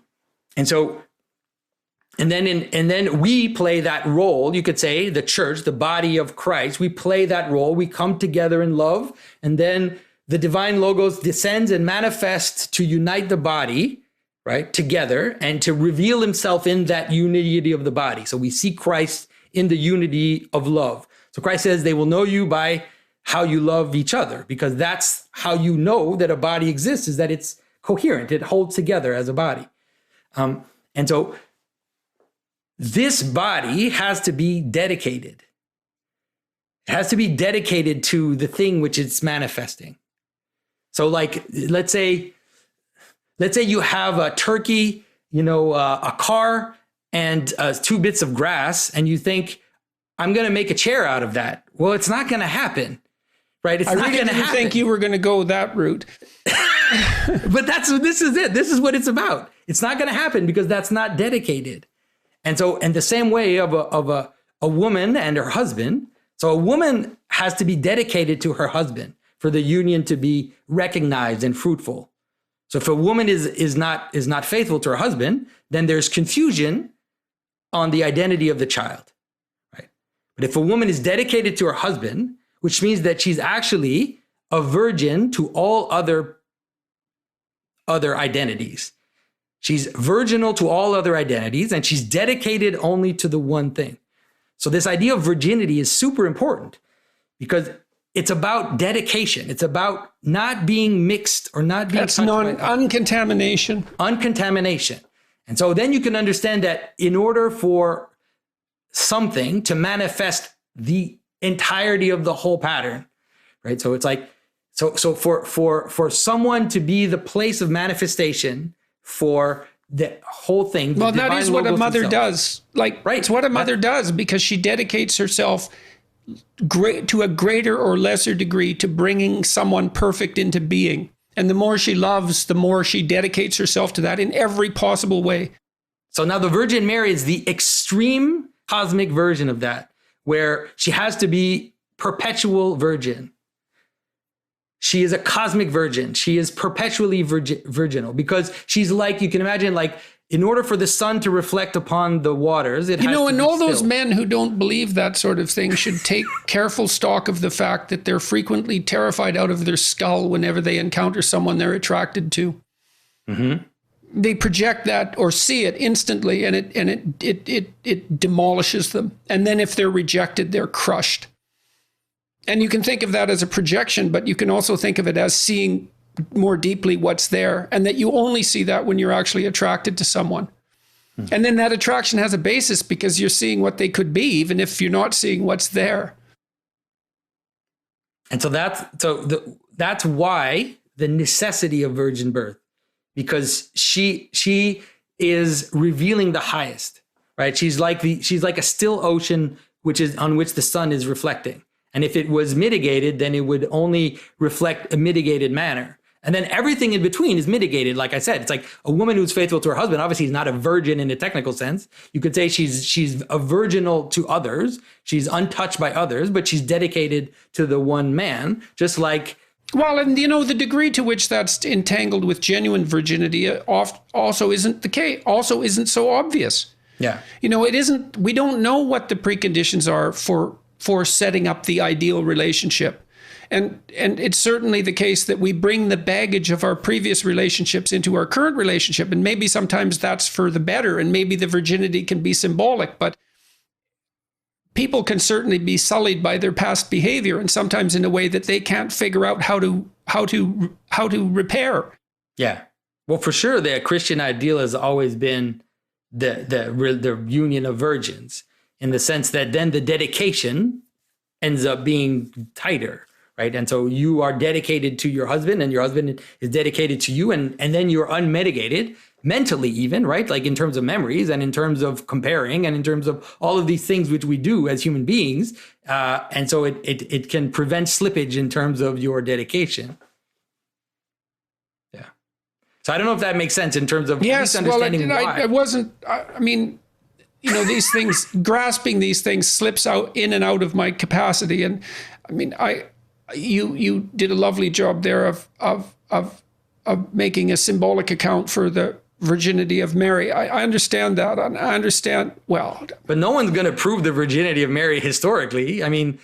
then we play that role. You could say the church, the body of Christ, we play that role. We come together in love, and then the divine logos descends and manifests to unite the body, right, together, and to reveal himself in that unity of the body. So we see Christ in the unity of love. So Christ says they will know you by how you love each other, because that's how you know that a body exists, is that it's coherent. It holds together as a body. And so this body has to be dedicated. It has to be dedicated to the thing which it's manifesting. So like, let's say you have a turkey, a car, and 2 bits of grass, and you think, I'm going to make a chair out of that. Well, it's not going to happen, right? It's not going to happen. I didn't think you were going to go that route. But this is it. This is what it's about. It's not going to happen because that's not dedicated. And so, in the same way of a woman and her husband, So a woman has to be dedicated to her husband for the union to be recognized and fruitful. So if a woman is not faithful to her husband, then there's confusion on the identity of the child, right? But if a woman is dedicated to her husband, which means that she's actually a virgin to all other identities. She's virginal to all other identities, and she's dedicated only to the one thing. So this idea of virginity is super important because it's about dedication. It's about not being mixed or not being uncontamination. Uncontamination. And so then you can understand that in order for something to manifest the entirety of the whole pattern, right? So it's like, so for someone to be the place of manifestation for the whole thing. Well, that is what a mother does. Like, right. It's what a mother does because she dedicates herself to a greater or lesser degree to bringing someone perfect into being. And the more she loves, the more she dedicates herself to that in every possible way. So now the Virgin Mary is the extreme cosmic version of that, where she has to be perpetual virgin. She is a cosmic virgin. She is perpetually virginal because she's like, you can imagine, like, in order for the sun to reflect upon the waters, it has to be and all still. Those men who don't believe that sort of thing should take careful stock of the fact that they're frequently terrified out of their skull whenever they encounter someone they're attracted to. Mm-hmm. They project that or see it instantly, and it demolishes them. And then if they're rejected, they're crushed. And you can think of that as a projection, but you can also think of it as seeing more deeply what's there, and that you only see that when you're actually attracted to someone. And then that attraction has a basis because you're seeing what they could be, even if you're not seeing what's there. And so that's why the necessity of virgin birth, because she is revealing the highest, right? She's like a still ocean, on which the sun is reflecting. And if it was mitigated, then it would only reflect a mitigated manner. And then everything in between is mitigated. Like I said, it's like a woman who's faithful to her husband. Obviously, is not a virgin in a technical sense. You could say she's a virginal to others. She's untouched by others, but she's dedicated to the one man, just like. Well, and the degree to which that's entangled with genuine virginity also isn't the case, also isn't so obvious. Yeah. It isn't, we don't know what the preconditions are for setting up the ideal relationship. And it's certainly the case that we bring the baggage of our previous relationships into our current relationship. And maybe sometimes that's for the better, and maybe the virginity can be symbolic, but people can certainly be sullied by their past behavior, and sometimes in a way that they can't figure out how to repair. Yeah. Well, for sure, the Christian ideal has always been the union of virgins, in the sense that then the dedication ends up being tighter, right? And so you are dedicated to your husband, and your husband is dedicated to you, and then you're unmitigated mentally, even, right? Like in terms of memories and in terms of comparing and in terms of all of these things which we do as human beings. And so it can prevent slippage in terms of your dedication. Yeah. So I don't know if that makes sense in terms of understanding why. These things, grasping these things slips out in and out of my capacity. And you did a lovely job there of making a symbolic account for the virginity of Mary. I understand that. I understand well. But no one's going to prove the virginity of Mary historically. I mean,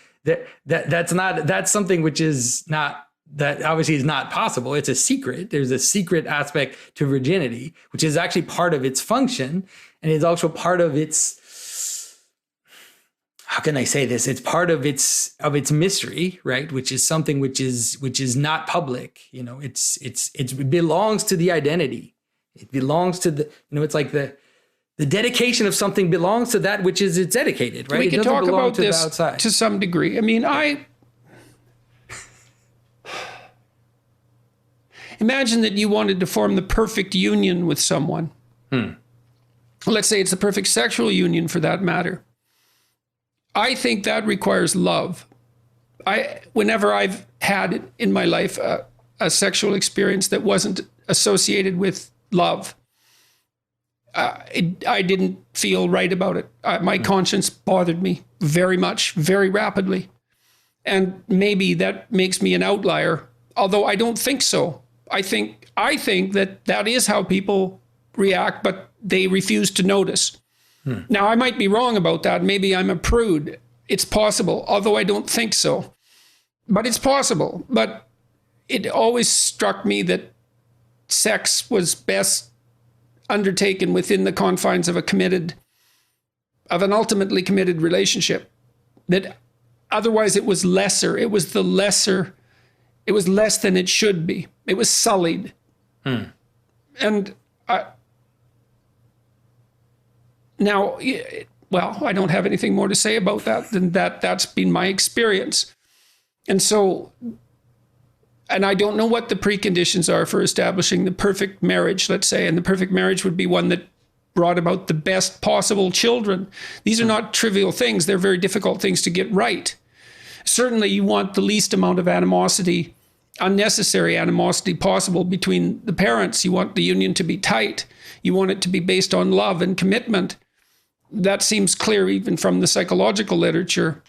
that's something which is not, that obviously is not possible. It's a secret. There's a secret aspect to virginity, which is actually part of its function. And it's also part of its, how can I say this? It's part of its mystery, right? Which is something which is not public. It belongs to the identity. It belongs to the, it's like the dedication of something belongs to that which is it's dedicated, right? We can talk about to this the outside. To some degree. Imagine that you wanted to form the perfect union with someone. Let's say it's the perfect sexual union for that matter. I think that requires love. Whenever I've had in my life a sexual experience that wasn't associated with love, I didn't feel right about it. My conscience bothered me very much, very rapidly. And maybe that makes me an outlier, although I don't think so. I think that is how people react, but they refuse to notice. Now, I might be wrong about that. Maybe I'm a prude. It's possible, although I don't think so. But it's possible. But it always struck me that sex was best undertaken within the confines of an ultimately committed relationship. That otherwise it was lesser. It was less than it should be. It was sullied. And now, well, I don't have anything more to say about that than that's been my experience. And so, and I don't know what the preconditions are for establishing the perfect marriage, let's say, and the perfect marriage would be one that brought about the best possible children. These are not trivial things. They're very difficult things to get right. Certainly, you want the least amount of animosity, unnecessary animosity possible between the parents. You want the union to be tight. You want it to be based on love and commitment. That seems clear even from the psychological literature.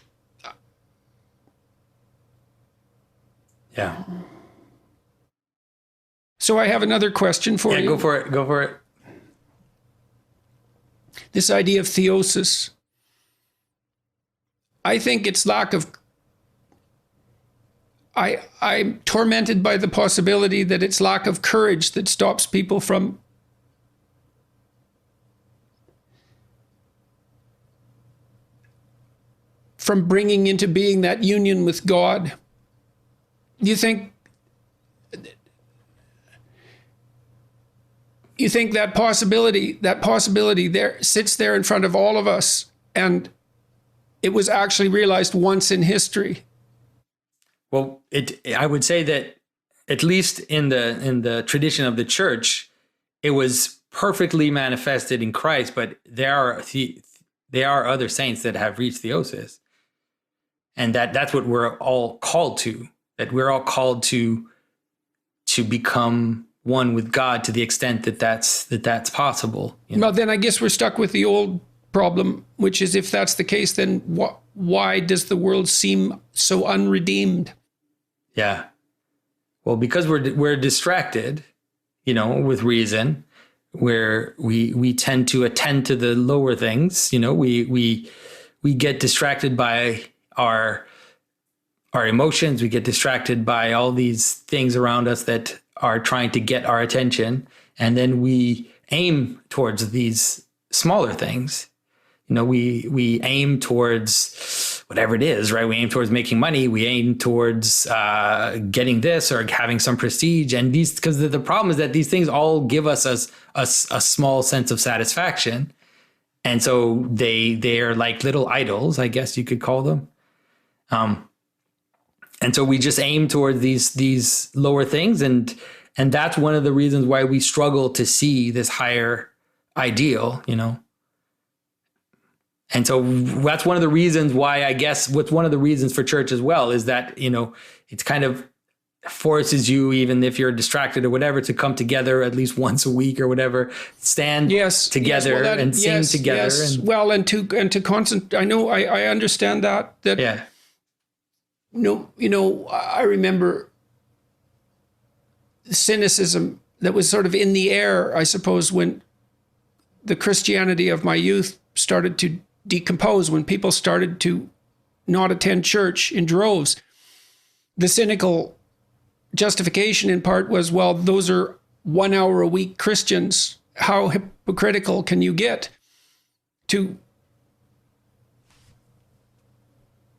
Yeah. So I have another question for you. Go for it. Go for it. This idea of theosis. I think it's lack of... I'm tormented by the possibility that it's lack of courage that stops people from bringing into being that union with God. You think that possibility there sits there in front of all of us, and it was actually realized once in history? Well, I would say that at least in the tradition of the church, it was perfectly manifested in Christ, but there are other saints that have reached theosis. And that's what we're all called to, that we're all called to become one with God to the extent that that's possible. Well, then I guess we're stuck with the old problem, which is, if that's the case, then why does the world seem so unredeemed? Yeah. Well, because we're distracted, with reason, where we tend to attend to the lower things. We get distracted by our emotions. We get distracted by all these things around us that are trying to get our attention. And then we aim towards these smaller things. We aim towards whatever it is, right? We aim towards making money. We aim towards getting this or having some prestige. And because the problem is that these things all give us a small sense of satisfaction. And so they are like little idols, I guess you could call them. And so we just aim towards these lower things. And that's one of the reasons why we struggle to see this higher ideal, And so that's one of the reasons why, I guess, what's one of the reasons for church as well is that, it's kind of forces you, even if you're distracted or whatever, to come together at least once a week or whatever, stand together and sing together. Yes. And to concentrate. I know, I understand that. Yeah. I remember cynicism that was sort of in the air, I suppose, when the Christianity of my youth started to decompose, when people started to not attend church in droves. The cynical justification in part was, well, those are 1 hour a week Christians. How hypocritical can you get to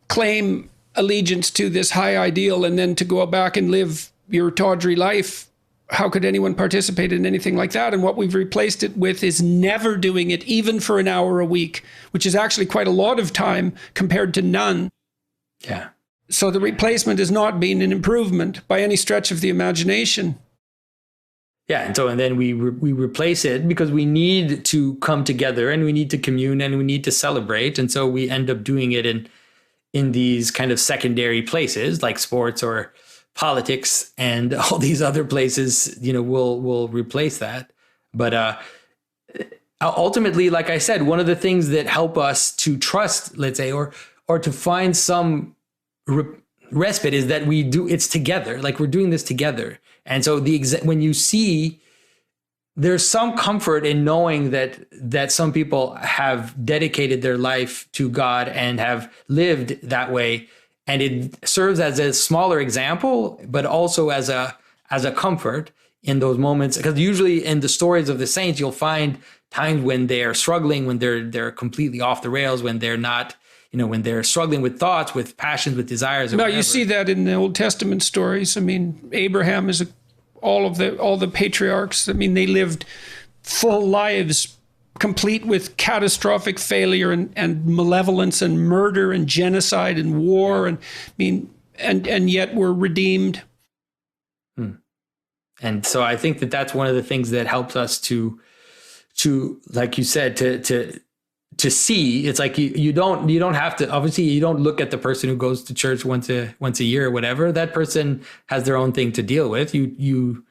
claim allegiance to this high ideal and then to go back and live your tawdry life? How could anyone participate in anything like that? And what we've replaced it with is never doing it, even for an hour a week, which is actually quite a lot of time compared to none. Yeah. So the replacement has not been an improvement by any stretch of the imagination. Yeah. And then we replace it because we need to come together and we need to commune and we need to celebrate. And so we end up doing it in these kind of secondary places like sports or politics, and all these other places, will replace that. But ultimately, like I said, one of the things that help us to trust, let's say, or to find some respite is that it's together. Like we're doing this together. And so when you see, there's some comfort in knowing that some people have dedicated their life to God and have lived that way. And it serves as a smaller example, but also as a comfort in those moments. Because usually in the stories of the saints, you'll find times when they're struggling, when they're completely off the rails, when they're not, when they're struggling with thoughts, with passions, with desires. Now you see that in the Old Testament stories. I mean, Abraham is all the patriarchs. I mean, they lived full lives, complete with catastrophic failure and malevolence and murder and genocide and war. And I mean, and yet were redeemed. And so I think that that's one of the things that helps us to, like you said, to see. It's like you don't have to, obviously you don't look at the person who goes to church once a year or whatever. That person has their own thing to deal with. You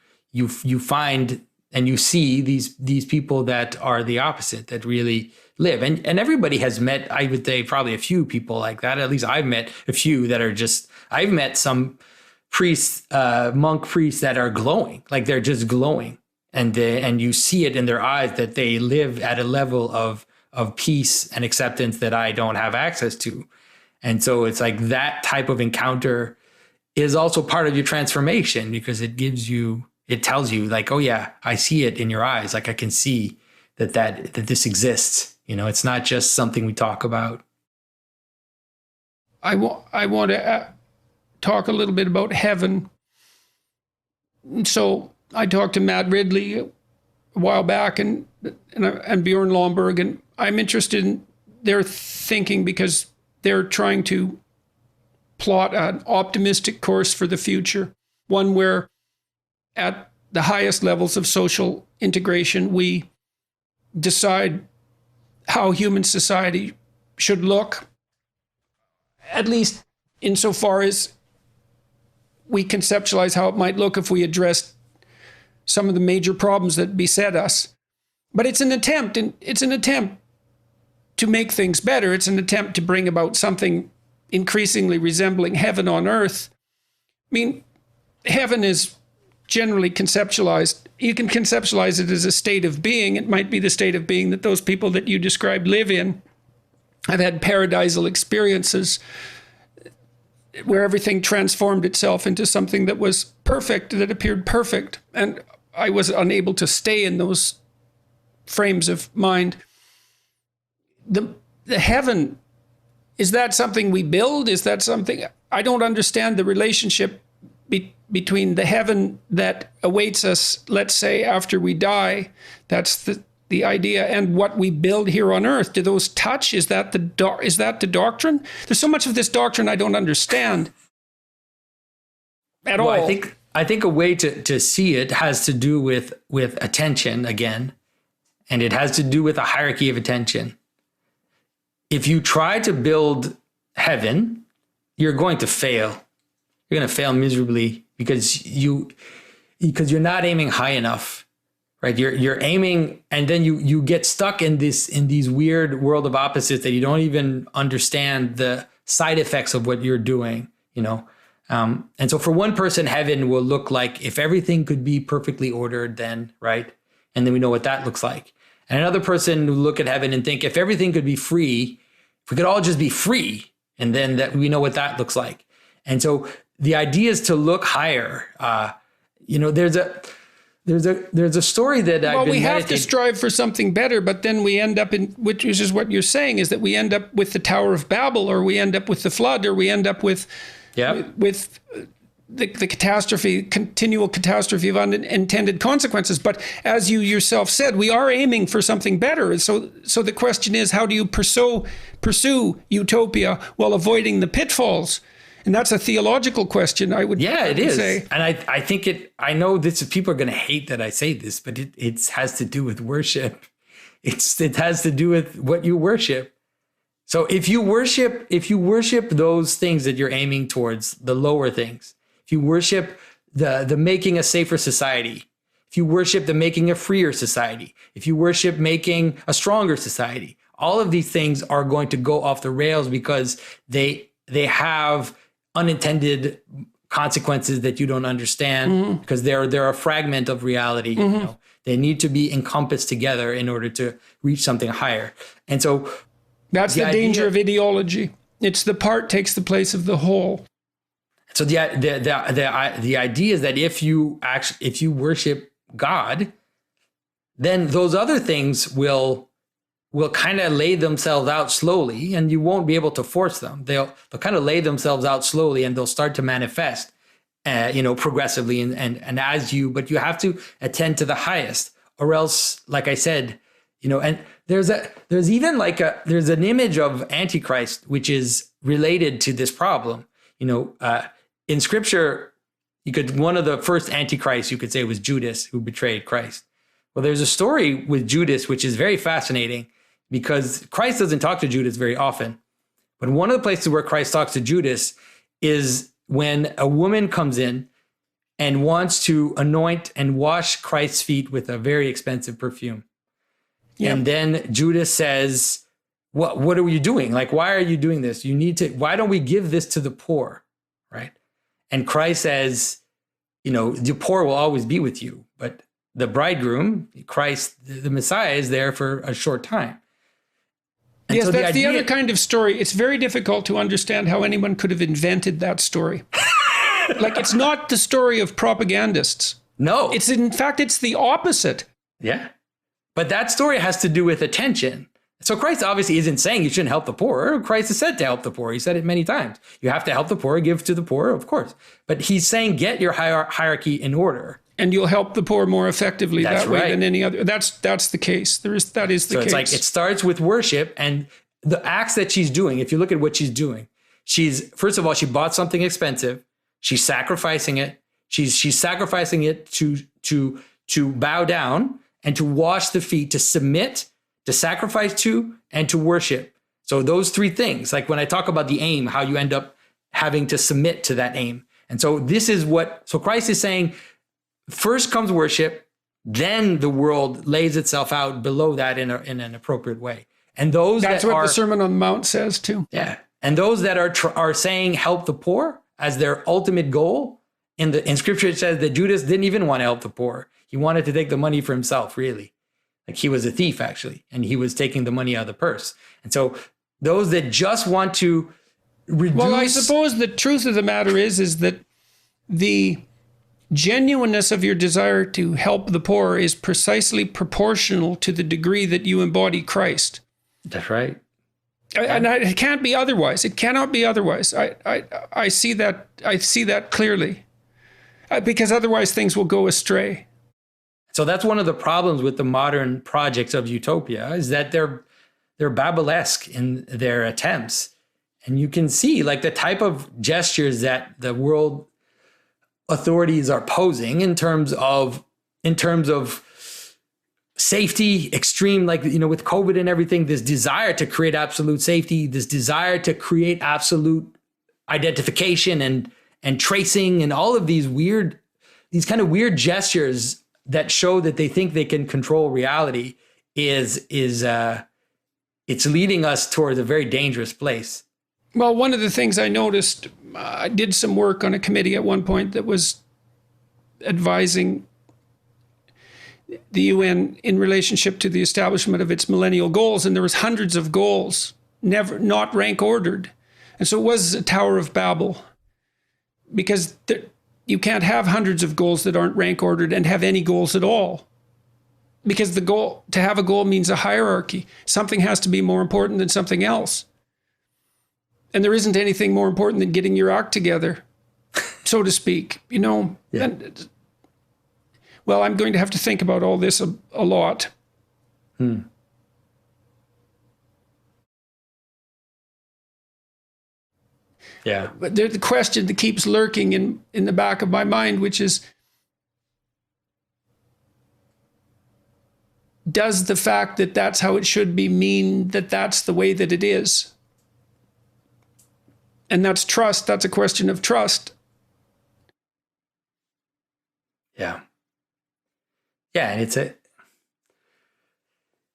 find and you see these people that are the opposite, that really live. And everybody has met, I would say, probably a few people like that. At least I've met a few that are I've met some priests, monk priests that are glowing, like they're just glowing. And you see it in their eyes that they live at a level of peace and acceptance that I don't have access to. And so it's like that type of encounter is also part of your transformation, because it tells you like, oh yeah, I see it in your eyes. Like I can see that this exists. It's not just something we talk about. I want to talk a little bit about heaven. So I talked to Matt Ridley a while back and Bjorn Lomborg, and I'm interested in their thinking because they're trying to plot an optimistic course for the future, one where at the highest levels of social integration, we decide how human society should look, at least insofar as we conceptualize how it might look if we addressed some of the major problems that beset us. But it's an attempt to make things better. It's an attempt to bring about something increasingly resembling heaven on earth. I mean, heaven is generally conceptualized. You can conceptualize it as a state of being. It might be the state of being that those people that you described live in. I've had paradisal experiences where everything transformed itself into something that was perfect, that appeared perfect. And I was unable to stay in those frames of mind. The heaven, is that something we build? Is that something? I don't understand the relationship between the heaven that awaits us, let's say, after we die. That's the idea, and what we build here on earth. Do those touch? Is that the doctrine? There's so much of this doctrine I don't understand at all. I think a way to see it has to do with attention again, and it has to do with a hierarchy of attention. If you try to build heaven, you're going to fail. You're going to fail miserably because you're not aiming high enough. Right, you're aiming, and then you get stuck in these weird world of opposites that you don't even understand the side effects of what you're doing. And so for one person, heaven will look like if everything could be perfectly ordered, then right, and then we know what that looks like. And another person will look at heaven and think if everything could be free, if we could all just be free, and then that we know what that looks like. And so the idea is to look higher. There's a story that I've been we have to strive for something better, but then we end up in, which is what you're saying, is that we end up with the Tower of Babel, or we end up with the flood, or we end up with the catastrophe, continual catastrophe of unintended consequences. But as you yourself said, we are aiming for something better. And so the question is, how do you pursue utopia while avoiding the pitfalls? And that's a theological question, I would say. Yeah, it is. And I think I know this, people are going to hate that I say this, but it has to do with worship. It has to do with what you worship. So if you worship those things that you're aiming towards, the lower things, if you worship the making a safer society, if you worship the making a freer society, if you worship making a stronger society, all of these things are going to go off the rails because they have unintended consequences that you don't understand because they're a fragment of reality. You know? They need to be encompassed together in order to reach something higher. And so that's the danger of ideology. It's the part takes the place of the whole. So the idea is that if you worship God, then those other things will kind of lay themselves out slowly, and you won't be able to force them. They'll kind of lay themselves out slowly, and they'll start to manifest, progressively, and as you. But you have to attend to the highest, or else, like I said, and there's an image of Antichrist which is related to this problem. In Scripture, one of the first Antichrists you could say was Judas, who betrayed Christ. Well, there's a story with Judas which is very fascinating because Christ doesn't talk to Judas very often. But one of the places where Christ talks to Judas is when a woman comes in and wants to anoint and wash Christ's feet with a very expensive perfume. Yep. And then Judas says, what are you doing? Like, why are you doing this? Why don't we give this to the poor? Right? And Christ says, the poor will always be with you, but the bridegroom, Christ, the Messiah, is there for a short time. And yes, so that's the other kind of story. It's very difficult to understand how anyone could have invented that story. Like, it's not the story of propagandists. No. In fact, it's the opposite. Yeah. But that story has to do with attention. So Christ obviously isn't saying you shouldn't help the poor. Christ has said to help the poor. He said it many times. You have to help the poor, give to the poor, of course. But he's saying get your hierarchy in order. And you'll help the poor more effectively that way right. than any other. That's the case. That is the case. So it's like it starts with worship, and the acts that she's doing, if you look at what she's doing, first of all, she bought something expensive. She's sacrificing it. She's sacrificing it to bow down and to wash the feet, to submit, to sacrifice to, and to worship. So those three things, like when I talk about the aim, how you end up having to submit to that aim. And so so Christ is saying, first comes worship, then the world lays itself out below that in an appropriate way. And that's what the Sermon on the Mount says too. Yeah. And those that are saying help the poor as their ultimate goal, in Scripture it says that Judas didn't even want to help the poor. He wanted to take the money for himself, really. Like, he was a thief, actually, and he was taking the money out of the purse. And so those that just want to reduce... Well, I suppose the truth of the matter is that the genuineness of your desire to help the poor is precisely proportional to the degree that you embody Christ. That's right. And it can't be otherwise. It cannot be otherwise. I see that. I see that clearly, because otherwise things will go astray. So that's one of the problems with the modern projects of utopia, is that they're Babylesque in their attempts. And you can see like the type of gestures that the world authorities are posing in terms of safety, extreme, like, with COVID and everything, this desire to create absolute safety, this desire to create absolute identification and tracing, and all of these kind of weird gestures that show that they think they can control reality it's leading us towards a very dangerous place. Well, one of the things I noticed, I did some work on a committee at one point that was advising the UN in relationship to the establishment of its millennial goals, and there was hundreds of goals, not rank ordered. And so it was a Tower of Babel, because you can't have hundreds of goals that aren't rank ordered and have any goals at all. Because to have a goal means a hierarchy. Something has to be more important than something else. And there isn't anything more important than getting your act together, so to speak, Yeah. And, well, I'm going to have to think about all this a lot. Yeah. But there's the question that keeps lurking in the back of my mind, which is, does the fact that that's how it should be mean that that's the way that it is? And that's trust. That's a question of trust. Yeah. Yeah, and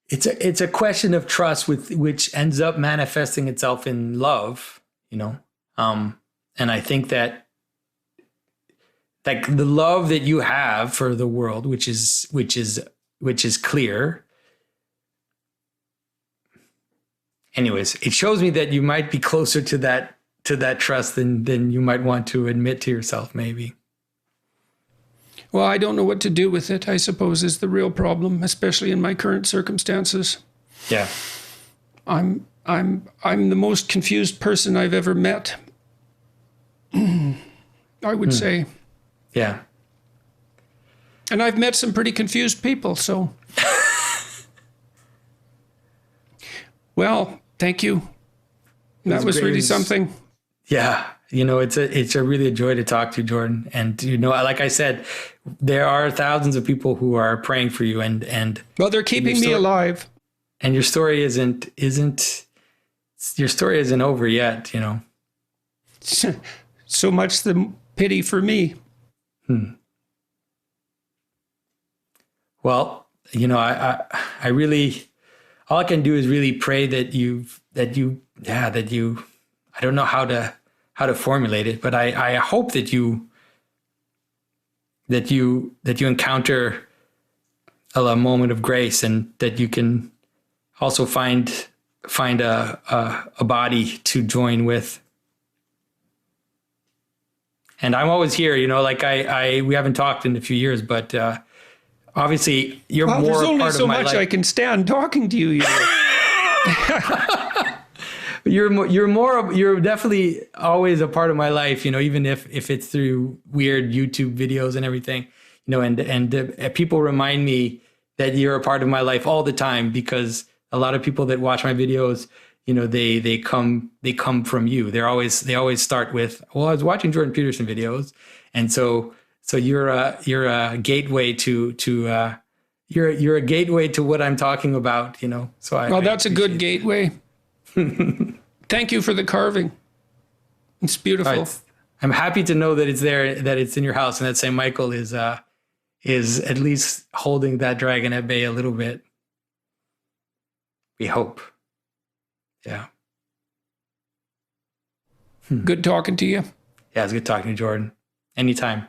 it's a question of trust which ends up manifesting itself in love, and I think that like the love that you have for the world, which is clear. Anyways, it shows me that you might be closer to that trust than you might want to admit to yourself, maybe. Well, I don't know what to do with it, I suppose, is the real problem, especially in my current circumstances. Yeah. I'm the most confused person I've ever met. I would say. Yeah. And I've met some pretty confused people, so. Well, thank you. That was really something. Yeah. It's a really a joy to talk to you, Jordan. And, like I said, there are thousands of people who are praying for you and well, they're keeping me alive. And your story isn't over yet, So much the pity for me. Well, I really, all I can do is really pray that you, I don't know how to formulate it, but I hope that you encounter a moment of grace, and that you can also find a body to join with. And I'm always here, like we haven't talked in a few years, but obviously you're more there's only part so of my much life. I can stand talking to you. You're definitely always a part of my life, even if it's through weird YouTube videos and everything, and people remind me that you're a part of my life all the time, because a lot of people that watch my videos, they come from you. They always start with, well, I was watching Jordan Peterson videos. And so you're a gateway to you're a gateway to what I'm talking about, so that's a good gateway. Thank you for the carving. It's beautiful. Right. I'm happy to know that it's there, that it's in your house, and that St. Michael is at least holding that dragon at bay a little bit. We hope. Yeah. Good talking to you. Yeah, it's good talking to you, Jordan. Anytime.